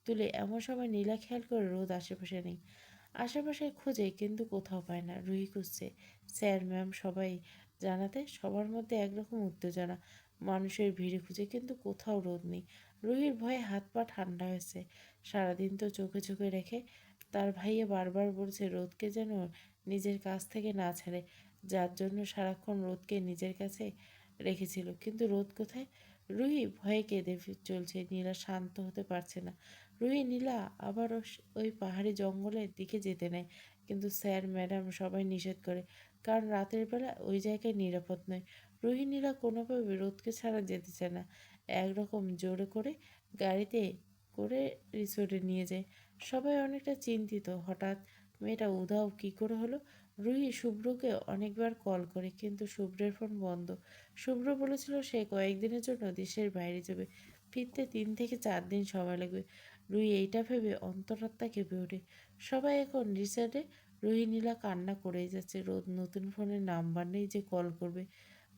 তুলে। এমন সময় নীলা খেয়াল করে রোদ আশেপাশে নেই। আশেপাশে খোঁজে কিন্তু কোথাও পায় না। রুহি খুঁজছে, স্যার ম্যাম সবাই জানাতে। সবার মধ্যে একরকম উত্তেজনা। মানুষের ভিড়ে খুঁজে কিন্তু কোথাও রোদ নেই। রুহির ভয়ে হাত পা ঠান্ডা হয়েছে। সারাদিন তো চোখে চোখে রেখে তার ভাইয়া বারবার বলছে রোদকে যেন নিজের কাছ থেকে না ছাড়ে, যার জন্য সারাক্ষণ রোদকে নিজের কাছে রেখেছিল। কিন্তু রোদ কোথায়? রুহি ভয়ে কেঁদে চলছে। নীলা শান্ত হতে পারছে না। রুহি নীলা আবারও ওই পাহাড়ি জঙ্গলের দিকে যেতে নেয়, কিন্তু স্যার ম্যাডাম সবাই নিষেধ করে, কারণ রাতের বেলা ওই জায়গায় নিরাপদ নয়। রুহি নীলা কোনোভাবে রোদকে ছাড়া যেতে চায় না। একরকম জোরে করে গাড়িতে করে রিসোর্টে নিয়ে যায়। সবাই অনেকটা চিন্তিত। হঠাৎ মেয়েটা উধাও কী করে হলো? রুহি শুভ্রকে অনেকবার কল করে, কিন্তু শুভ্রের ফোন বন্ধ। শুভ্র বলেছিল সে কয়েকদিনের জন্য দেশের বাইরে যাবে, ফিরতে 3 থেকে 4 দিন সময় লাগবে। রুহি এইটা ভেবে অন্তরাত্মা কেঁপে ওঠে। সবাই এখন রিসর্টে। রুহি নীলা কান্না করেই যাচ্ছে। রোদ নতুন ফোনের নাম্বার নেই যে কল করবে।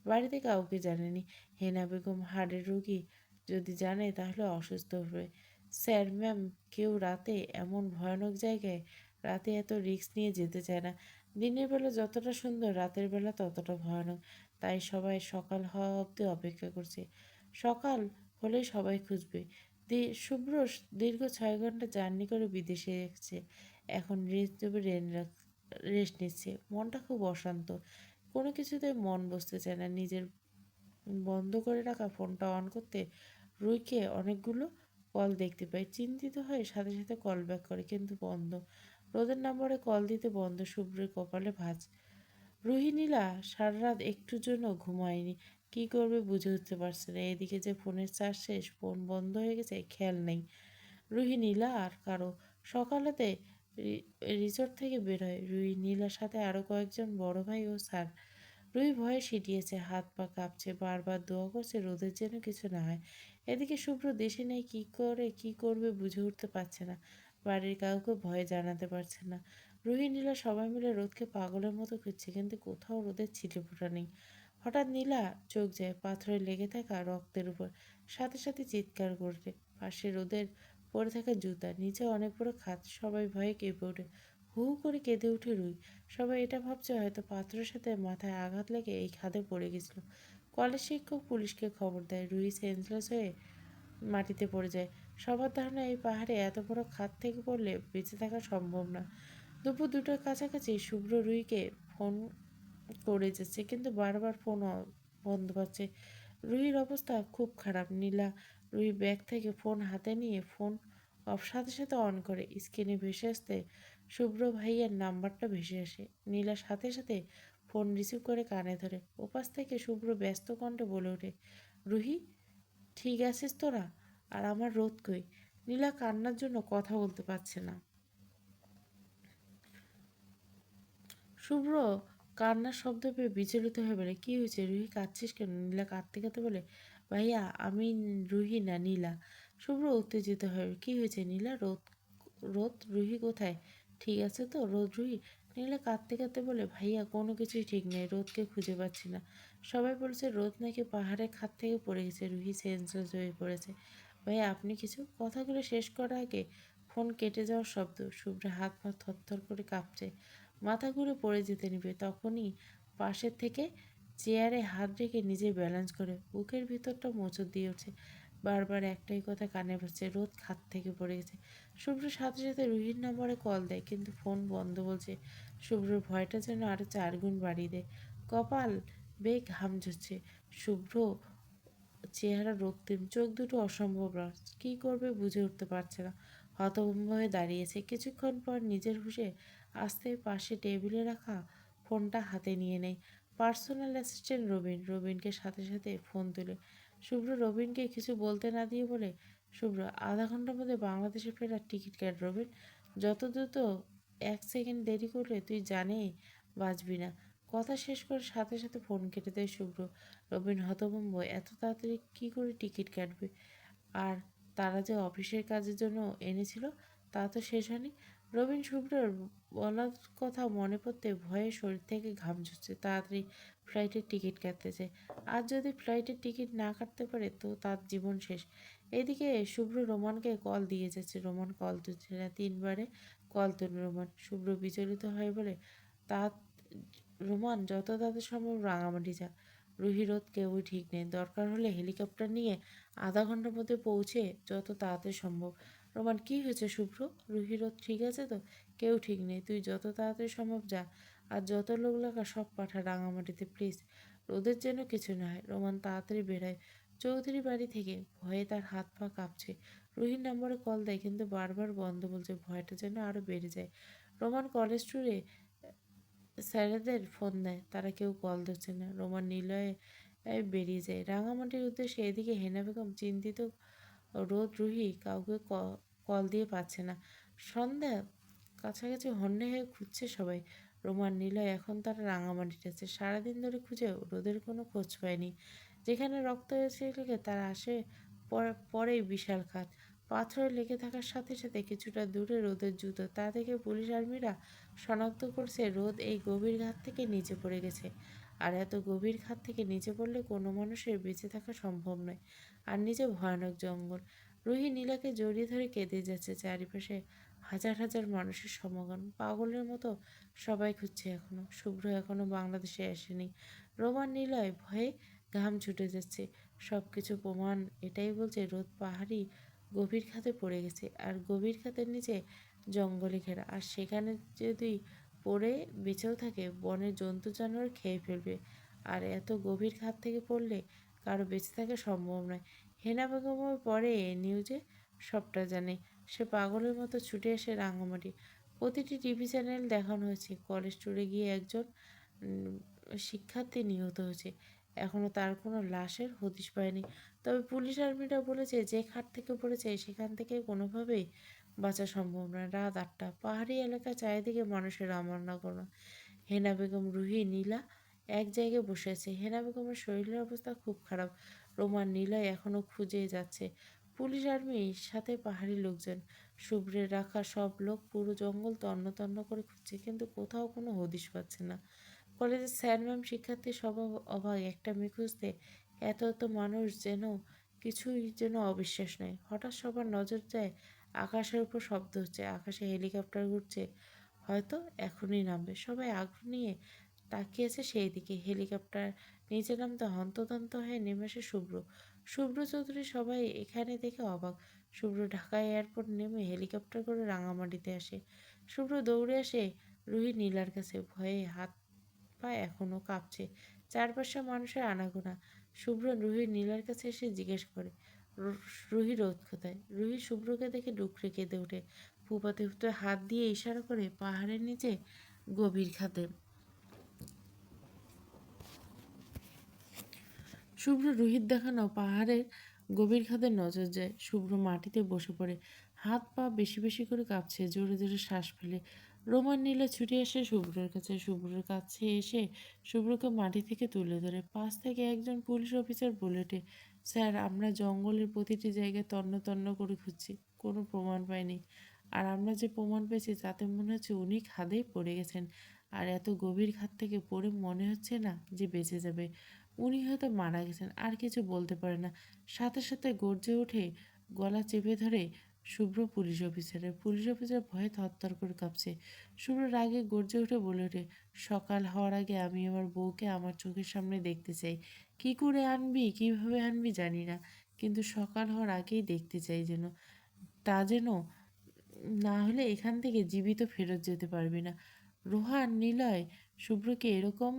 বাড়িতে কাউকে জানেনি। হেনা বেগম হাড়ের রোগী, যদি জানে তাহলে অসুস্থ হবে। স্যার ম্যাম কেউ রাতে এমন ভয়ানক জায়গায় রাতে এত রিস্ক নিয়ে যেতে চায় না। দিনের বেলা যতটা সুন্দর, রাতের বেলা ততটা ভয়ানক। তাই সবাই সকাল হওয়া অবধি অপেক্ষা করছে। সকাল হলেই সবাই খুঁজবে। শুভ্র দীর্ঘ 6 ঘন্টা জার্নি করে বিদেশে এসেছে। এখন রেস্ট নিচ্ছে। মনটা খুব অশান্ত। কোনো কিছুতে মন বসতে চায় না। নিজের বন্ধ করে রাখা ফোনটা অন করতে রুইকে অনেকগুলো কল দেখতে পায়। চিন্তিত হয়ে সাথে সাথে কল ব্যাক করে, কিন্তু বন্ধ। রোদের নম্বরে কল দিতে বন্ধ। শুভ্রের কপালে ভাঁজ। রুহি নীলা সারা রাত একটুর জন্য ঘুমায়নি। কি করবে বুঝে উঠতে পারছে না। এদিকে যে ফোনের চার্জ শেষ, ফোন বন্ধ হয়ে গেছে, খেয়াল নেই। রুহি, নীলা আর কারো। সকালেতে রিসোর্ট থেকে বের হয় রুহি, নীলার সাথে আরো কয়েকজন বড় ভাই ও স্যার। রুহি ভয়ে সিঁটিয়েছে, হাত পা কাঁপছে, বারবার দোয়া করছে রোদের যেন কিছু না হয়। এদিকে শুভ্র দেশে নেই, কি করবে বুঝে উঠতে পারছে না। বাড়ির কাউকে ভয়ে জানাতে পারছে না। রুহি নীলা সবাই মিলে রোদকে পাগলের মতো খুঁজছে, কিন্তু কোথাও রোদের ছিটেফোঁটা নেই। হঠাৎ নীলা চোখ যায় পাথরে লেগে থাকা রক্তের উপর, সাথে সাথে চিৎকার করছে। পাশে রোদের পড়ে থাকা জুতা, নিচে অনেক বড় খাত, সবাই ভয়ে কেঁপে ওঠে। হু হু করে কেঁদে ওঠে রুহি। সবাই এটা ভাবছে হয়তো পাথরের সাথে মাথায় আঘাত লেগে এই খাদে পড়ে গেছিল। কলেজ শিক্ষক পুলিশকে খবর দেয়। রুহি সেন্সলেস হয়ে মাটিতে পড়ে যায়। সবার ধারণা এই পাহাড়ে এত বড় খাদ থেকে পড়লে বেঁচে থাকা সম্ভব না। দুপুর 2টার কাছাকাছি শুভ্র রুহিকে ফোন করে যাচ্ছে, কিন্তু বারবার ফোন বন্ধ পাচ্ছে। রুহির অবস্থা খুব খারাপ। নীলা রুহি ব্যাগ থেকে ফোন হাতে নিয়ে ফোন অফ সাথে সাথে অন করে। স্ক্রিনে ভেসে আসতে শুভ্র ভাইয়ের নাম্বারটা ভেসে আসে। নীলা সাথে সাথে ফোন রিসিভ করে কানে ধরে। ওপাশ থেকে শুভ্র ব্যস্ত কণ্ঠে বলে ওঠে, রুহি, ঠিক আছিস তোরা? আর আমার রোদ কই? নীলা কান্নার জন্য কথা বলতে পারছে না। শুভ্র কান্নার শব্দ পেয়ে বিচলিত হয়ে বলে, কি হয়েছে রুহি, কাঁদছিস কেন? নীলা কাঁদতে কাঁদতে বলে, ভাইয়া আমি রুহি না, নীলা। শুভ্র উত্তেজিত হয়ে, কি হয়েছে নীলা? রোদ, রোদ রুহি কোথায়? ঠিক আছে তো রোদ? রুহি, নীলা কাঁদতে কাঁদতে বলে, ভাইয়া কোনো কিছুই ঠিক নেই, রোদকে খুঁজে পাচ্ছি না। সবাই বলছে রোদ নাকি পাহাড়ের খাদ থেকে পড়ে গেছে। রুহি সেন্সলেস হয়ে পড়েছে। ভাইয়া আপনি কিছু? কথাগুলো শেষ করার আগে ফোন কেটে যাওয়ার শব্দ। শুভ্রের হাত পা থরথর করে কাঁপছে, মাথা ঘুরে পড়ে যেতে নিবে। তখনই পাশের থেকে চেয়ারে হাত রেখে নিজে ব্যালেন্স করে বুকের ভিতরটা মোচড় দিয়ে উঠছে। বারবার একটাই কথা কানে ভাসছে, রোদ খাত থেকে পড়ে গেছে। শুভ্র সাথে সাথে রুহির নম্বরে কল দেয়, কিন্তু ফোন বন্ধ বলছে। শুভ্রর ভয়টা যেন আরো 4 গুণ বাড়িয়ে দেয়। কপাল বেয়ে ঘাম ঝরছে। শুভ্র চেহারা রক্তিম, চোখ দুটো অসম্ভব লাল। কী করবে বুঝে উঠতে পারছে না। হতভম্ব হয়ে দাঁড়িয়েছে। কিছুক্ষণ পর নিজের হুঁশে আস্তে পাশে টেবিলে রাখা ফোনটা হাতে নিয়ে নেয়। Personal assistant Robin. রবিনকে সাথে সাথে ফোন তুলে। শুভ্র রবিনকে কিছু বলতে না দিয়ে বলে, শুভ্র, আধা ঘন্টার মধ্যে বাংলাদেশে ফেরার টিকিট কাট রবিন। যত দ্রুত 1 সেকেন্ড দেরি করলে তুই জানে বাঁচবি না। কথা শেষ করে সাথে সাথে ফোন কেটে দেয় শুভ্র। রবিন হতভম্ব, এত তাড়াতাড়ি কী করে টিকিট কাটবে? আর তারা যে অফিসের কাজের জন্য এনেছিল তা তো শেষ হয়নি। রবিন শুভ্রর বলার কথা মনে পড়তে ভয়ে শরীর থেকে ঘাম ঝরছে। তাড়াতাড়ি ফ্লাইটের টিকিট কাটতে চায়। আর যদি ফ্লাইটের টিকিট না কাটতে পারে তো তার জীবন শেষ। এদিকে শুভ্র রোমানকে কল দিয়ে যাচ্ছে, রোমান কল তুলছে না। 3বারে কল তুলে রোমান। শুভ্র বিচলিত হয়ে বলে, তা রোমান যত তাড়াতাড়ি সম্ভব রাঙামাটি যা। রুহি, রোদ কেউই ঠিক নেই, দরকার হলে হেলিকপ্টার নিয়ে আধা ঘন্টার মধ্যে পৌঁছে যত তাড়াতাড়ি সম্ভব। রোমান, কি হয়েছে শুভ্র? রুহি, রোদ ঠিক আছে তো? কেউ ঠিক নেই, তুই যত তাড়াতাড়ি সম্ভব যা। আর যত লোক লাগা সব পাঠা রাঙামাটিতে, প্লিজ। রোদের যেন কিছু না হয়। রোমান তাড়াতাড়ি বেরোয় চৌধুরী বাড়ি থেকে। ভয়ে তার হাত পা কাঁপছে। রুহির নম্বরে কল দেয়, কিন্তু বারবার বন্ধ বলছে। ভয়টা যেন আরো বেড়ে যায়। রোমান কলেজ ট্যুরে স্যারেদের ফোন দেয়, তারা কেউ কল ধরছে না। রোমান নিলয়ে বেরিয়ে যায় রাঙামাটির উদ্দেশ্যে। এদিকে হেনা বেগম চিন্তিত। রোদ, রুহি কাউকে কল দিয়ে পাচ্ছে না। সন্ধ্যা কাছাকাছি হন্যে হয়ে খুঁজছে সবাই। রোমান, নিলয় এখন তারা রাঙামাটিতে আছে। সারাদিন ধরে খুঁজেও রোদের কোনো খোঁজ পায়নি। যেখানে রক্ত হয়েছে লেগে তার আসে পরেই বিশাল খাত। পাথরে লেগে থাকার সাথে সাথে কিছুটা দূরে রোদের জুতো। তা থেকে পুলিশ আর্মিরা শনাক্ত করছে রোদ এই গভীর ঘাত থেকে নিচে পড়ে গেছে। আর এত গভীর খাত থেকে নিচে পড়লে কোনো মানুষের বেঁচে থাকা সম্ভব নয়। আর নিচে ভয়ানক জঙ্গল। রুহি নীলাকে জড়িয়ে ধরে কেঁদে যাচ্ছে। চারিপাশে হাজার হাজার মানুষের সমাগম। পাগলের মতো সবাই খুঁজছে এখনো। শুভ্র এখনো বাংলাদেশে আসেনি। রোমান নিলয় ভয়ে ঘাম ছুটে যাচ্ছে। সব কিছু প্রমাণ এটাই বলছে রোদ পাহাড়ি গভীর খাতে পড়ে গেছে। আর গভীর খাতের নিচে জঙ্গলে ঘেরা। আর সেখানে যদি পড়ে বেঁচেও থাকে, বনের জন্তু জানোয়ার খেয়ে ফেলবে। আর এত গভীর খাত থেকে পড়লে কারো বেঁচে থাকা সম্ভব নয়। হেনা বেগমও পরে নিউজে সবটা জানে। সে পাগলের মতো ছুটে আসে রাঙামাটি। প্রতিটি টিভি চ্যানেল দেখানো হয়েছে কলেজ ট্যুরে গিয়ে একজন শিক্ষার্থী নিহত হয়েছে। এখনও তার কোনো লাশের হদিশ পায়নি। তবে পুলিশ আর্মিরা বলেছে যে খাট থেকে পড়েছে সেখান থেকে কোনোভাবেই বাঁচা সম্ভব নয়। রাত 8টা, পাহাড়ি এলাকা, চারিদিকে মানুষের আমানাগোনা। হেনা বেগম, রুহি, নীলা এক জায়গায় বসে আছে। হেনা বেগমের শরীরের অবস্থা খুব খারাপ। রোমান, নীলা এখনও খুঁজে যাচ্ছে। পুলিশ আর্মির সাথে পাহাড়ি লোকজন, শুভ্রের রাখা সব লোক পুরো জঙ্গল তন্ন তন্ন করে খুঁজছে, কিন্তু কোথাও কোনো হদিশ পাচ্ছে না। কলেজের স্যার ম্যাম, শিক্ষার্থী সব অবাক। একটা মেয়ে খুঁজতে এত এত মানুষ, যেন কিছুই যেন অবিশ্বাস নয়। হঠাৎ সবার নজর যায় আকাশের উপর। শব্দ হচ্ছে, আকাশে হেলিকপ্টার ঘুরছে, হয়তো এখনই নামবে। সবাই আগ্রহ নিয়ে তাকিয়েছে সেই দিকে। হেলিকপ্টার নিচে নামতে হন্তদন্ত হয়ে নেমে আসে শুভ্র। শুভ্র চৌধুরী। সবাই এখানে দেখে অবাক। শুভ্র ঢাকা এয়ারপোর্ট নেমে হেলিকপ্টার করে রাঙামাটিতে আসে। শুভ্র দৌড়ে আসে রুহি, নীলার কাছে। ভয়ে হাত পা এখনও কাঁপছে। চারপাশে মানুষের আনাগোনা। শুভ্র রুহি নীলার কাছে এসে জিজ্ঞেস করে, রুহি রোদ কোথায়? রুহি শুভ্রকে দেখে ডুকরে কেঁদে ওঠে। ফুপাতে ফুপাতে হাত দিয়ে ইশারা করে পাহাড়ের নিচে গভীর খাদে। শুভ্র রুহির দেখানো পাহাড়ের গভীর খাদে নজর যায়। শুভ্র মাটিতে বসে পড়ে, হাত পা বেশি বেশি করে কাঁপছে, জোরে জোরে শ্বাস ফেলে। রোমান, নীলা ছুটে আসে শুভ্রের কাছে। শুভ্রের কাছে এসে শুভ্রকে মাটি থেকে তুলে ধরে। পাশ থেকে একজন পুলিশ অফিসার বলে ওঠে, স্যার, আমরা জঙ্গলের প্রতিটি জায়গায় তন্ন তন্ন করে খুঁজছি, কোনো প্রমাণ পাইনি। আর আমরা যে প্রমাণ পেয়েছি তাতে মনে হচ্ছে উনি খাদেই পড়ে গেছেন। আর এত গভীর খাদ থেকে পড়ে মনে হচ্ছে না যে বেঁচে যাবে। উনি হয়তো মারা গেছেন। আর কিছু বলতে পারে না। সাথে সাথে গর্জে ওঠে, গলা চেপে ধরে শুভ্র পুলিশ অফিসার ভয়ে থরথর করে কাঁপছে। শুভ্র রাগে গর্জে উঠে বলে ওঠে, সকাল হওয়ার আগে আমি আমার বউকে আমার চোখের সামনে দেখতে চাই। কি করে আনবি, কিভাবে আনবি জানি না, কিন্তু সকাল হওয়ার আগেই দেখতে চাই, যেন তা যেন না হলে এখান থেকে জীবিত ফেরত যেতে পারবি না। রোহান, নিলয় শুভ্রকে এরকম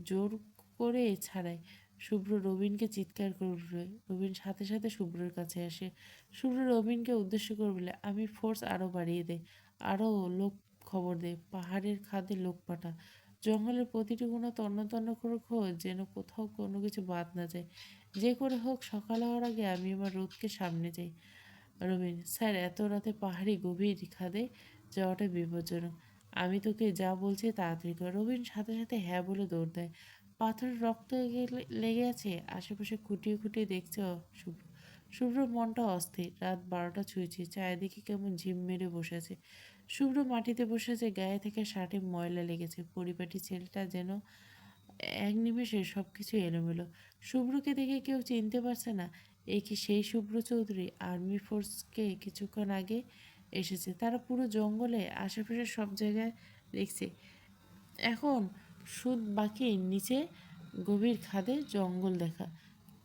জোর করে ছাড়ায়। শুভ্র রবিনকে চিৎকার করে উঠল। রবিন সাথে সাথে শুভ্রের কাছে আসে। শুভ্র রবিনকে উদ্দেশ্য করে বলে, আমি ফোর্স আরও বাড়িয়ে দে, আরও লোক খবর দে, পাহাড়ের খাদে লোক পাঠা, জঙ্গলের প্রতিটি কোণা তন্ন তন্ন করে খোঁজ, যেন কোথাও কোনো কিছু বাদ না যায়। যে করে হোক সকাল হওয়ার আগে আমি আমার রোদকে সামনে যাই। রবিন, স্যার, এত রাতে পাহাড়ি গভীর খাদে যাওয়াটা বিপজ্জনক। আমি তোকে যা বলছি তাড়াতাড়ি কর। রবিন সাথে সাথে হ্যাঁ বলে দৌড় দেয়। পাথরের রক্ত লেগে আছে। আশেপাশে খুঁটিয়ে খুঁটিয়ে দেখছে শুভ্র। শুভ্রর মনটা অস্থির। রাত 12টা ছুঁয়েছে। চারিদিকে কেমন ঝিম মেরে বসে আছে। শুভ্র মাটিতে বসে আছে, গায়ে থেকে শার্টে ময়লা লেগেছে। পরিপাটি ছেলেটা যেন এক নিমেষে সব কিছু এলোমেলো। শুভ্রকে দেখে কেউ চিনতে পারছে না। এই কি সেই শুভ্র চৌধুরী? আর্মি ফোর্সকে কিছুক্ষণ আগে এসেছে। তারা পুরো জঙ্গলে আশেপাশে সব জায়গায় দেখছে। এখন শুধু বাকি নিচে গভীর খাদে জঙ্গল দেখা।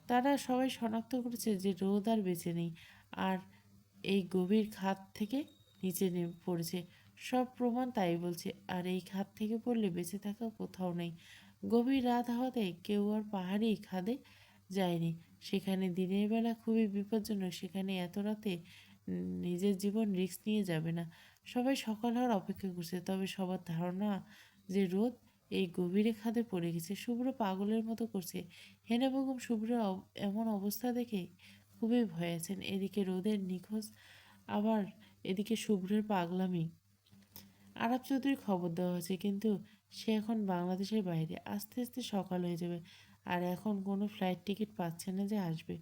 তারা সবাই শনাক্ত করেছে যে রোদ আর বেঁচে নেই, আর এই গভীর খাদ থেকে নিচে নেমে পড়েছে। সব প্রমাণ তাই বলছে। আর এই খাদ থেকে পড়লে বেঁচে থাকা কোথাও নেই। গভীর রাত হওয়াতে কেউ আর পাহাড়ি খাদে যায়নি। সেখানে দিনের বেলা খুবই বিপজ্জনক। সেখানে এত রাতে নিজের জীবন রিস্ক নিয়ে যাবে না। সবাই সকাল হওয়ার অপেক্ষা করছে। তবে সবার ধারণা যে রোদ এই গভীরে খাদে পড়ে গেছে। শুভ্র পাগলের মতো করছে। হেনা বেগম শুভ্রের এমন অবস্থা দেখে খুবই ভয়ে আছেন। এদিকে রোদের নিখোঁজ, আবার এদিকে শুভ্রের পাগলামি। আরব চৌধুরীর খবর দেওয়া হয়েছে, কিন্তু সে এখন বাংলাদেশের বাইরে। আস্তে আস্তে সকাল হয়ে যাবে, আর এখন কোনো ফ্লাইট টিকিট পাচ্ছে না যে আসবে।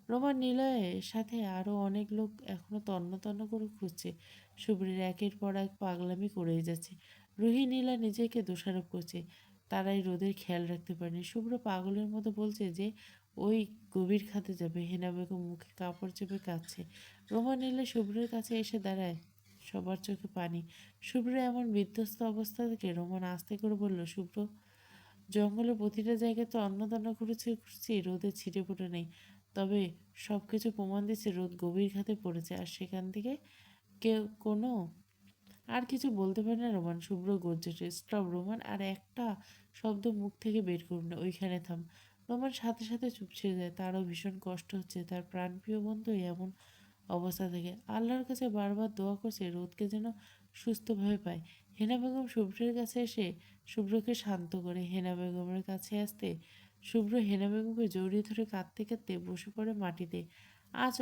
রোমান, নিলয়ের সাথে আরও অনেক লোক এখনও তন্ন তন্ন করে খুঁজছে। শুভ্রের একের পর এক পাগলামি করেই যাচ্ছে। রুহি, নীলা নিজেকে দোষারোপ করছে, তারাই রোদের খেয়াল রাখতে পারেনি। শুভ্র পাগলের মতো বলছে যে ওই গভীর খাতে যাবে। হেনা বেগম মুখে কাপড় চেপে কাঁদছে। রোমান, নীলা শুভ্রের কাছে এসে দাঁড়ায়। সবার চোখে পানি। শুভ্র এমন বিধ্বস্ত অবস্থা থেকে রোমান আস্তে করে বলল, শুভ্র, জঙ্গলের প্রতিটা জায়গায় তো অন্নদান খুঁজছি, রোদে ছিটে ফুটে নেই। তবে সব কিছু প্রমাণ দিচ্ছে রোদ গভীর খাতে পড়েছে, আর সেখান থেকে কেউ কোনো আর কিছু বলতে পারে না রোমান। শুভ্র গর্জে ওঠে, স্টপ রোমান, আর একটা শব্দ মুখ থেকে বের করুন না, ওইখানে থাম। রোমান সাথে সাথে চুপ ছেড়ে যায়। তারও ভীষণ কষ্ট হচ্ছে তার প্রাণপ্রিয় বন্ধু এমন অবস্থা থেকে। আল্লাহর কাছে বারবার দোয়া করছে রোদকে যেন সুস্থভাবে পায়। হেনা বেগম শুভ্রের কাছে এসে শুভ্রকে শান্ত করে। হেনা বেগমের কাছে আসতে শুভ্র হেনা বেগমকে জড়িয়ে ধরে কাঁদতে কাঁদতে বসে পড়ে মাটিতে। আজ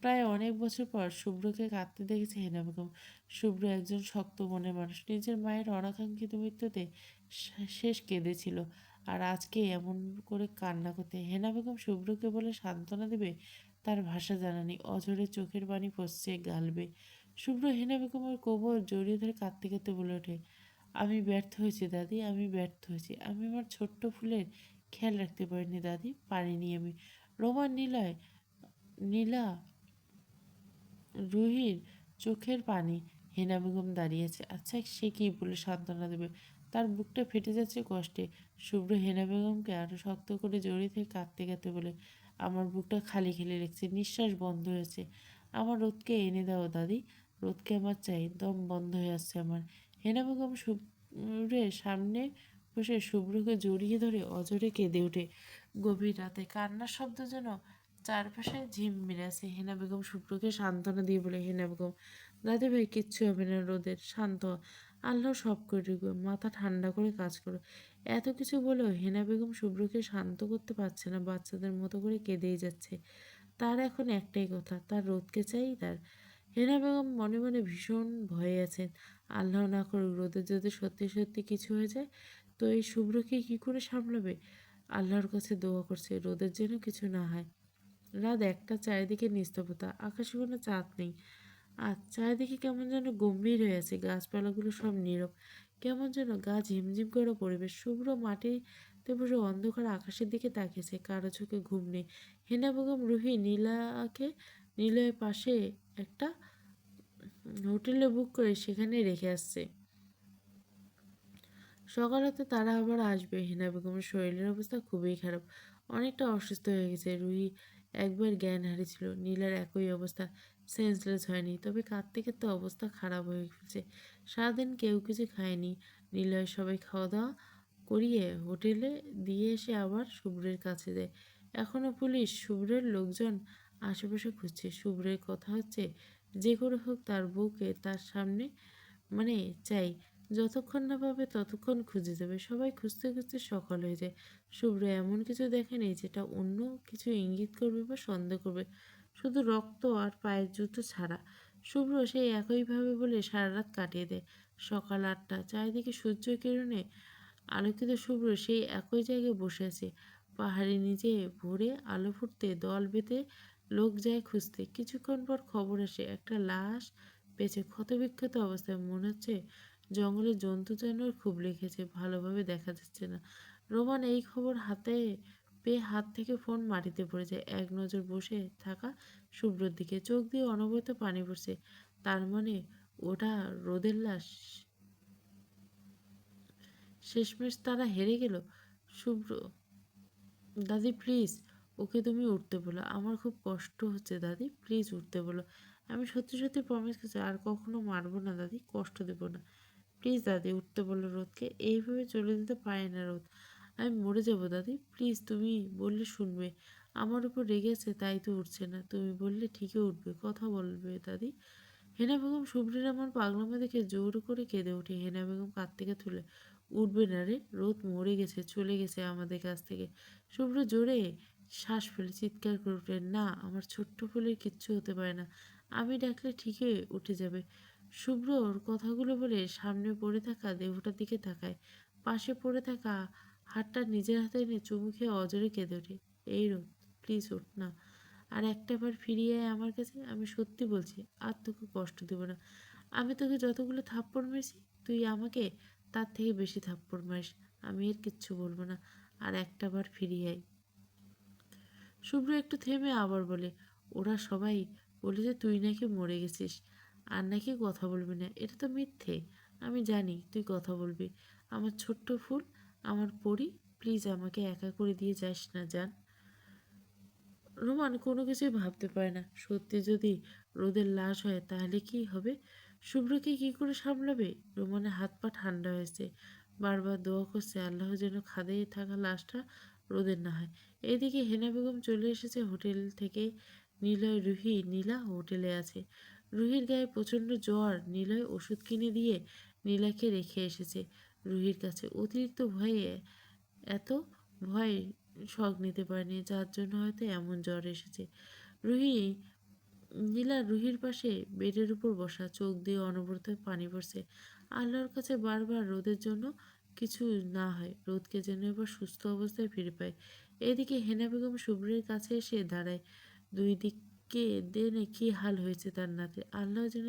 প্রায় অনেক বছর পর শুভ্রকে কাঁদতে দেখেছে হেনা বেগম। শুভ্র একজন শক্ত মনের মানুষ, নিজের মায়ের অনাকাঙ্ক্ষিত মৃত্যুতে শেষ কেঁদেছিল, আর আজকে এমন করে কান্না করতে। হেনা বেগম শুভ্রকে বলে সান্ত্বনা দেবে, তার ভাষা জানা নেই। অঝরে চোখের পানি পড়ছে গালবে। শুভ্র হেনা বেগমের কোমর জড়িয়ে ধরে কাঁদতে কাঁদতে বলে ওঠে, আমি ব্যর্থ হয়েছি দাদি, আমি ব্যর্থ হয়েছি। আমি আমার ছোট্ট ফুলের খেয়াল রাখতে পারিনি দাদি, পারিনি আমি। রোমান নীলা রুহির চোখের পানি। হেনা বেগম দাঁড়িয়েছে। আচ্ছা সে কি বলে সান্ত্বনা দেবে? তার বুকটা ফেটে যাচ্ছে কষ্টে। শুভ্র হেনা বেগমকে আরো শক্ত করে জড়িয়ে থেকে কাঁদতে কাঁদতে বলে, আমার বুকটা খালি খালি লেগছে, নিঃশ্বাস বন্ধ হয়েছে। আমার রোদকে এনে দাও দাদি, রোদকে আমার চাই, দম বন্ধ হয়ে আসছে আমার। হেনা বেগম শুভ্রের সামনে বসে শুভ্রকে জড়িয়ে ধরে অঝরে কেঁদে ওঠে। গভীর রাতে কান্নার শব্দ যেন চারপাশে ঝিম মেরেছে। হেনা বেগম শুভ্রকে সান্ত্বনা দিয়ে বলে, হেনা বেগম, দাদি ভাই কিচ্ছু হবে না, রোদের শান্ত হ। আল্লাহ সব করে দিবে, মাথা ঠান্ডা করে কাজ করো। এত কিছু বলেও হেনা বেগম শুভ্রকে শান্ত করতে পারছে না, বাচ্চাদের মতো করে কেঁদেই যাচ্ছে। তার এখন একটাই কথা, তার রোদকে চাই তার। হেনা বেগম মনে মনে ভীষণ ভয়ে আছেন। আল্লাহ না করুক রোদের যদি সত্যি সত্যি কিছু হয়ে যায়, তো এই শুভ্রকে কি করে সামলাবে? আল্লাহর কাছে দোয়া করছে রোদের যেন কিছু না হয়। রাত একটা, চারিদিকে নিস্তব্ধতা, আকাশে কোনো চাঁদ নেই। আর চারিদিকে কেমন যেন গম্ভীর হয়ে আছে, গাছপালাগুলো সব নীরব, কেমন যেন গা ঝিমঝিম করা পরিবেশ। শুভ্র মাটিতে বসে অন্ধকার আকাশের দিকে তাকিয়েছে, কারো চোখে ঘুম নেই। হেনা বেগম রুহি নীলয়ের পাশে একটা হোটেলে বুক করে সেখানে রেখে আসছে। সকাল হতে তারা আবার আসবে। হেনা বেগমের শরীরের অবস্থা খুবই খারাপ, অনেকটা অসুস্থ হয়ে গেছে। রুহি একবার জ্ঞান হারিয়েছিল, নীলার একই অবস্থা, সেন্সলেস হয়নি, তবে কাঁদতে কাঁদতে অবস্থা খারাপ হয়ে ফেলছে। সারাদিন কেউ কিছু খায়নি। নীলয় সবাই খাওয়া দাওয়া করিয়ে হোটেলে দিয়ে এসে আবার শুভ্রের কাছে যায়। এখনও পুলিশ শুভ্রের লোকজন আশেপাশে খুঁজছে। শুভ্রের কথা হচ্ছে, যে করে হোক তার বউকে তার সামনে মানে চাই, যতক্ষণ না পাবে ততক্ষণ খুঁজে যাবে। সবাই খুঁজতে খুঁজতে সকাল হয়ে যায়। শুভ্র এমন কিছু দেখেনি যেটা অন্য কিছু ইঙ্গিত করবে বা সন্দেহ করবে, শুধু রক্ত আর পায়ের জুতো ছাড়া। শুভ্র সেই একইভাবে বলে সারা রাত কাটিয়ে দেয়। সকাল 8টা, চারিদিকে সূর্যের কিরণে আলোকিত শুভ্র সেই একই জায়গায় বসে আছে। পাহাড়ের নিচে ভোরে আলো ফুটতে দল বেঁধে লোক যায় খুঁজতে। কিছুক্ষণ পর খবর আসে, একটা লাশ পেয়েছে, ক্ষতবিক্ষত অবস্থায়, মনে হচ্ছে জঙ্গলে জন্তু জানোয়ার খুব লিখেছে, ভালোভাবে দেখা যাচ্ছে না। রোমান এই খবর হাতে পেয়ে হাত থেকে ফোন মাটিতে পড়ে যায়। এক নজর বসে থাকা শুভ্রর দিকে, চোখ দিয়ে অনবরত পানি পড়ছে। তার মানে ওটা রোদের লাশ? শেষমেশ তারা হেরে গেল। শুভ্র, দাদি প্লিজ, ওকে তুমি উঠতে বলো, আমার খুব কষ্ট হচ্ছে দাদি, প্লিজ উঠতে বলো। আমি সত্যি সত্যি প্রমিস করছি আর কখনো মারবো না দাদি, কষ্ট দেবো না। প্লিজ দাদি উঠতে বলো রোদকে, এইভাবে চলে যেতে পারে না রোদ, আমি মরে যাবো দাদি, প্লিজ তুমি বললে শুনবে। আমার উপর রেগে আছে তাই তো উঠছে না, তুমি বললে ঠিকই উঠবে, কথা বলবে দাদি। হেনা বেগম শুভ্রের এমন পাগলামো দেখে জোর করে কেঁদে ওঠে। হেনা বেগম কাঁদ থেকে তুলে, উঠবে না রে, রোদ মরে গেছে, চলে গেছে আমাদের কাছ থেকে। শুভ্র জোরে শ্বাস ফেলে চিৎকার করে উঠে, না, আমার ছোট্ট ফুলের কিচ্ছু হতে পারে না, আমি ডাকলে ঠিকই উঠে যাবে। শুভ্রর কথাগুলো বলে সামনে পড়ে থাকা দেহটার দিকে তাকায়। পাশে পড়ে থাকা হাতটা নিজের হাতে এনে চুমু খেয়ে অজরে কেঁদে ওঠে, এই রোদ, প্লিজ ওঠ না, আর একটা বার ফিরিয়ে আয় আমার কাছে, আমি সত্যি বলছি আর তোকে কষ্ট দেবো না। আমি তোকে যতগুলো থাপ্পড় মেরেছি তুই আমাকে তার থেকে বেশি থাপ্পড় মারিস, আমি এর কিচ্ছু বলবো না, আর একটা বার ফিরিয়ে আয়। শুভ্র একটু থেমে আবার বলে, ওরা সবাই বলে যে তুই নাকি মরে গেছিস আর নাকি কথা বলবি না, এটা তো মিথ্যে। আমি জানি তুই কথা বলবি। আমার ছোট্ট ফুল, আমার পরি, প্লিজ আমাকে একা করে দিয়ে যাস না, জান। রোমান কোনো কিছুই ভাবতে পারে না। সত্যি যদি রোদের লাশ হয় তাহলে কি হবে? শুভ্রকে কি করে সামলাবে? রোমানের হাত পা ঠান্ডা হয়েছে, বারবার দোয়া করছে আল্লাহ যেন খাদে থাকা লাশটা রোদের না হয়। এদিকে হেনা বেগম চলে এসেছে হোটেল থেকে। নীলা হোটেলে আছে। রুহির গায়ে প্রচণ্ড জ্বর। নীলয় ওষুধ কিনে দিয়ে নীলাকে রেখে এসেছে রুহির কাছে। অতিরিক্ত ভয়ে এত ভয়ে শখ নিতে পারেনি, যার জন্য হয়তো এমন জ্বর এসেছে। রুহি নীলা রুহির পাশে বেডের উপর বসা, চোখ দিয়ে অনবরত পানি পড়ছে। আল্লাহর কাছে বারবার রোদের জন্য কিছু না হয়, রোদকে যেন এবার সুস্থ অবস্থায় ফিরে পায়। এদিকে হেনা বেগম শুভ্রের কাছে এসে দাঁড়ায়। দুই দিকে দেনে কি হাল হয়েছে তার নাতে, আল্লাহ যেন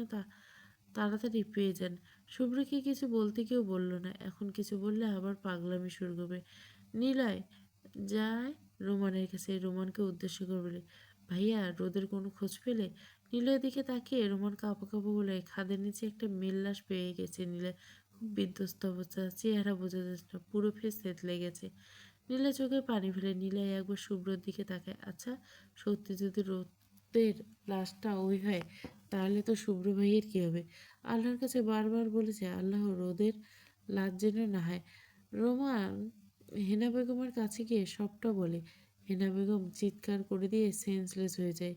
তাড়াতাড়ি পেয়ে যান। শুভ্রকে কিছু বলতে কেউ বলল না, এখন কিছু বললে আবার পাগলামি শুরু করবে। নীলয় যায় রোমানের কাছে, রোমানকে উদ্দেশ্য করে বলে, ভাইয়া রোদের কোনো খোঁজ পেলে? নীলয়ের দিকে তাকিয়ে রোমান কাঁপা কাঁপা বলে, খাদের নিচে একটা মেল লাশ পেয়ে গেছে নীলয়, খুব বিধ্বস্ত অবস্থা, চেহারা বোঝা যাচ্ছে না, পুরো ফেস থেতলে গেছে। নীলা চোখে পানি ফেলে, নীলাই একবার শুভ্রর দিকে তাকায়। আচ্ছা, সত্যি যদি রোদের লাশটা ওই হয়, তাহলে তো শুভ্র ভাইয়ের কী হবে? আল্লাহর কাছে বারবার বলেছে, আল্লাহ রোদের লাশ যেন না হয়। রোমান হেনা বেগমের কাছে গিয়ে সবটা বলে। হেনা বেগম চিৎকার করে দিয়ে সেন্সলেস হয়ে যায়।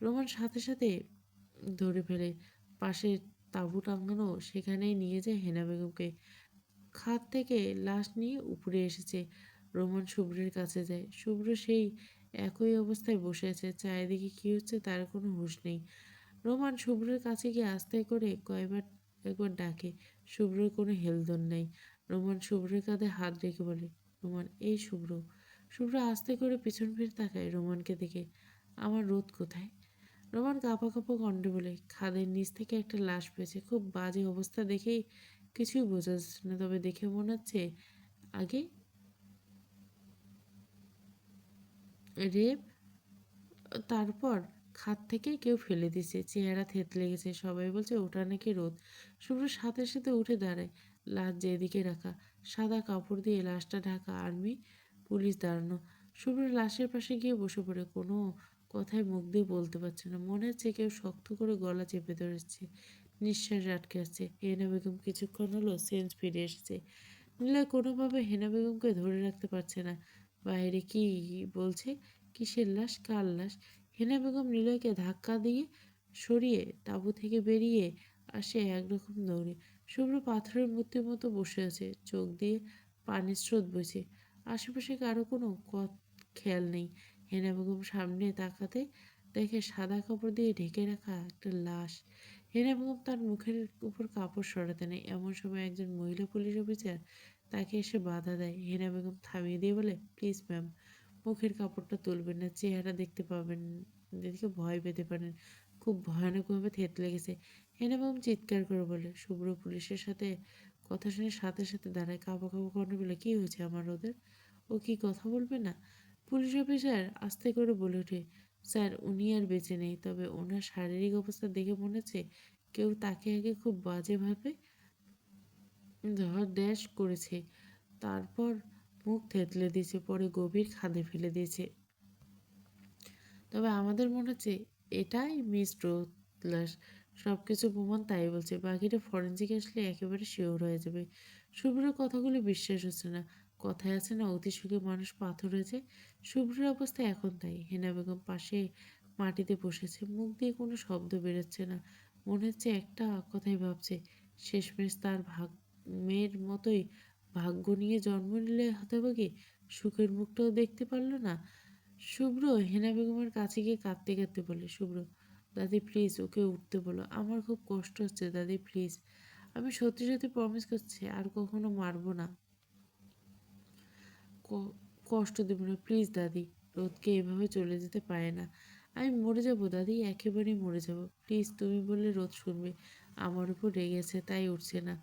রোমান সাথে সাথে ধরে ফেলে, পাশে তাঁবু টাঙানো সেখানেই নিয়ে যায় হেনা বেগমকে। খাট থেকে লাশ নিয়ে উপরে এসেছে। রোমান শুভ্রের কাছে যায়। শুভ্র সেই একই অবস্থায় বসে আছে, চারিদিকে কি হচ্ছে তার কোনো হুঁশ নেই। রোমান শুভ্রের কাছে গিয়ে আস্তে করে একবার ডাকে। শুভ্রের কোনো হেলদোল নেই। রোমান শুভ্রের কাঁধে হাত রেখে বলে, রোমান এই শুভ্র। শুভ্র আস্তে করে পিছন ফিরে তাকায় রোমানকে দেখে। আমার রোদ কোথায়? রোমান কাঁপা কাঁপা কণ্ঠে বলে, খাদের নিচ থেকে একটা লাশ পেয়েছে, খুব বাজে অবস্থা, দেখেই কিছুই বোঝা যাচ্ছে না, তবে দেখে মনে হচ্ছে আগে রেপ, তারপর খাট থেকে কেউ ফেলে দিছে, চেহারা থেতলে গেছে, সবাই বলছে ওটা নাকি রোদ। শুভ্র সাথে সাথে উঠে দাঁড়ায়। লাশ যেদিকে রাখা, সাদা কাপড় দিয়ে লাশটা ঢাকা, আর্মি পুলিশ দাঁড়ানো। শুভ্র লাশের পাশে গিয়ে বসে পড়ে, কোনো কথাই মুখ দিয়ে বলতে পারছে না, মনে হচ্ছে কেউ শক্ত করে গলা চেপে ধরেছে, নিঃশ্বাস আটকে আসছে। হেনা বেগম কিছুক্ষণ হলো সেন্স ফিরে এসেছে। নীলা কোনোভাবে হেনা বেগমকে ধরে রাখতে পারছে না। বাইরে কি বলছে, কিসের লাশ, কার লাশ? হেনা বেগম নিলয়কে ধাক্কা দিয়ে সরিয়ে তাঁবু থেকে বেরিয়ে আসে একরকম দৌড়ে। শুভ্র পাথরের মূর্তির মতো বসে আছে, চোখ দিয়ে পানির স্রোত বইছে। আশেপাশে কারো কোনো খেয়াল নেই। হেনা বেগম সামনে তাকাতে দেখে সাদা কাপড় দিয়ে ঢেকে রাখা একটা লাশ। হেনা বেগম তার মুখের উপর কাপড় সরাতে নেই, এমন সময় একজন মহিলা পুলিশ অফিসার তাকে এসে বাধা দেয়। হেনা বেগম থামিয়ে দিয়ে বলে, প্লিজ ম্যাম, মুখের কাপড়টা তুলবেন না, চেহারা দেখতে পাবেন, দেখে ভয় পেতে পারেন, খুব ভয়ানকভাবে থেতলে গেছে। হেনা বেগম চিৎকার করে বলে। শুভ্র পুলিশের সাথে কথা শুনে সাথে সাথে দাঁড়ায়, কাঁপা কাঁপা কণ্ঠে বলে, কী হয়েছে আমার ওদের? ও কি কথা বলবে না? পুলিশ অফিসার আস্তে করে বলে ওঠে, স্যার উনি আর বেঁচে নেই, তবে ওনার শারীরিক অবস্থা দেখে মনে হচ্ছে কেউ তাকে আগে খুব বাজেভাবে ধর ড্যাশ করেছে, তারপর মুখ থেতলে দিয়েছে, পরে গভীর খাদে ফেলে দিয়েছে। তবে আমাদের মনে হচ্ছে এটাই মিস রোতলাস, সব কিছু প্রমাণ তাই বলছে, বাকিটা ফরেন্সিক আসলে একেবারে শিওর হয়ে যাবে। শুভ্রের কথাগুলো বিশ্বাস হচ্ছে না। কথায় আছে না, অতি সুখে মানুষ পাথর হয়েছে, শুভ্রের অবস্থা এখন তাই। হেনা বেগম পাশে মাটিতে বসেছে, মুখ দিয়ে কোনো শব্দ বেরোচ্ছে না, মনে হচ্ছে একটা কথাই ভাবছে। শেষমেশ তার মেয়ের মতোই ভাগ্য নিয়ে জন্ম নিলে হতভাগী, সুখের মুখটাও দেখতে পারল না। শুভ্র হেনা বেগমের কাছে গিয়ে কাঁদতে কাঁদতে বলে, শুভ্র দাদি প্লিজ ওকে উঠতে বলো, আমার খুব কষ্ট হচ্ছে দাদি প্লিজ, আমি সত্যি সত্যি প্রমিস করছি আর কখনো মারবো না, কষ্ট দেব না, প্লিজ দাদি। রোদকে এভাবে চলে যেতে পারে না, আমি মরে যাব দাদি, একেবারেই মরে যাব, প্লিজ তুমি বললে রোদ শুনবে, আমার উপর রেগেছে তাই উঠছে না,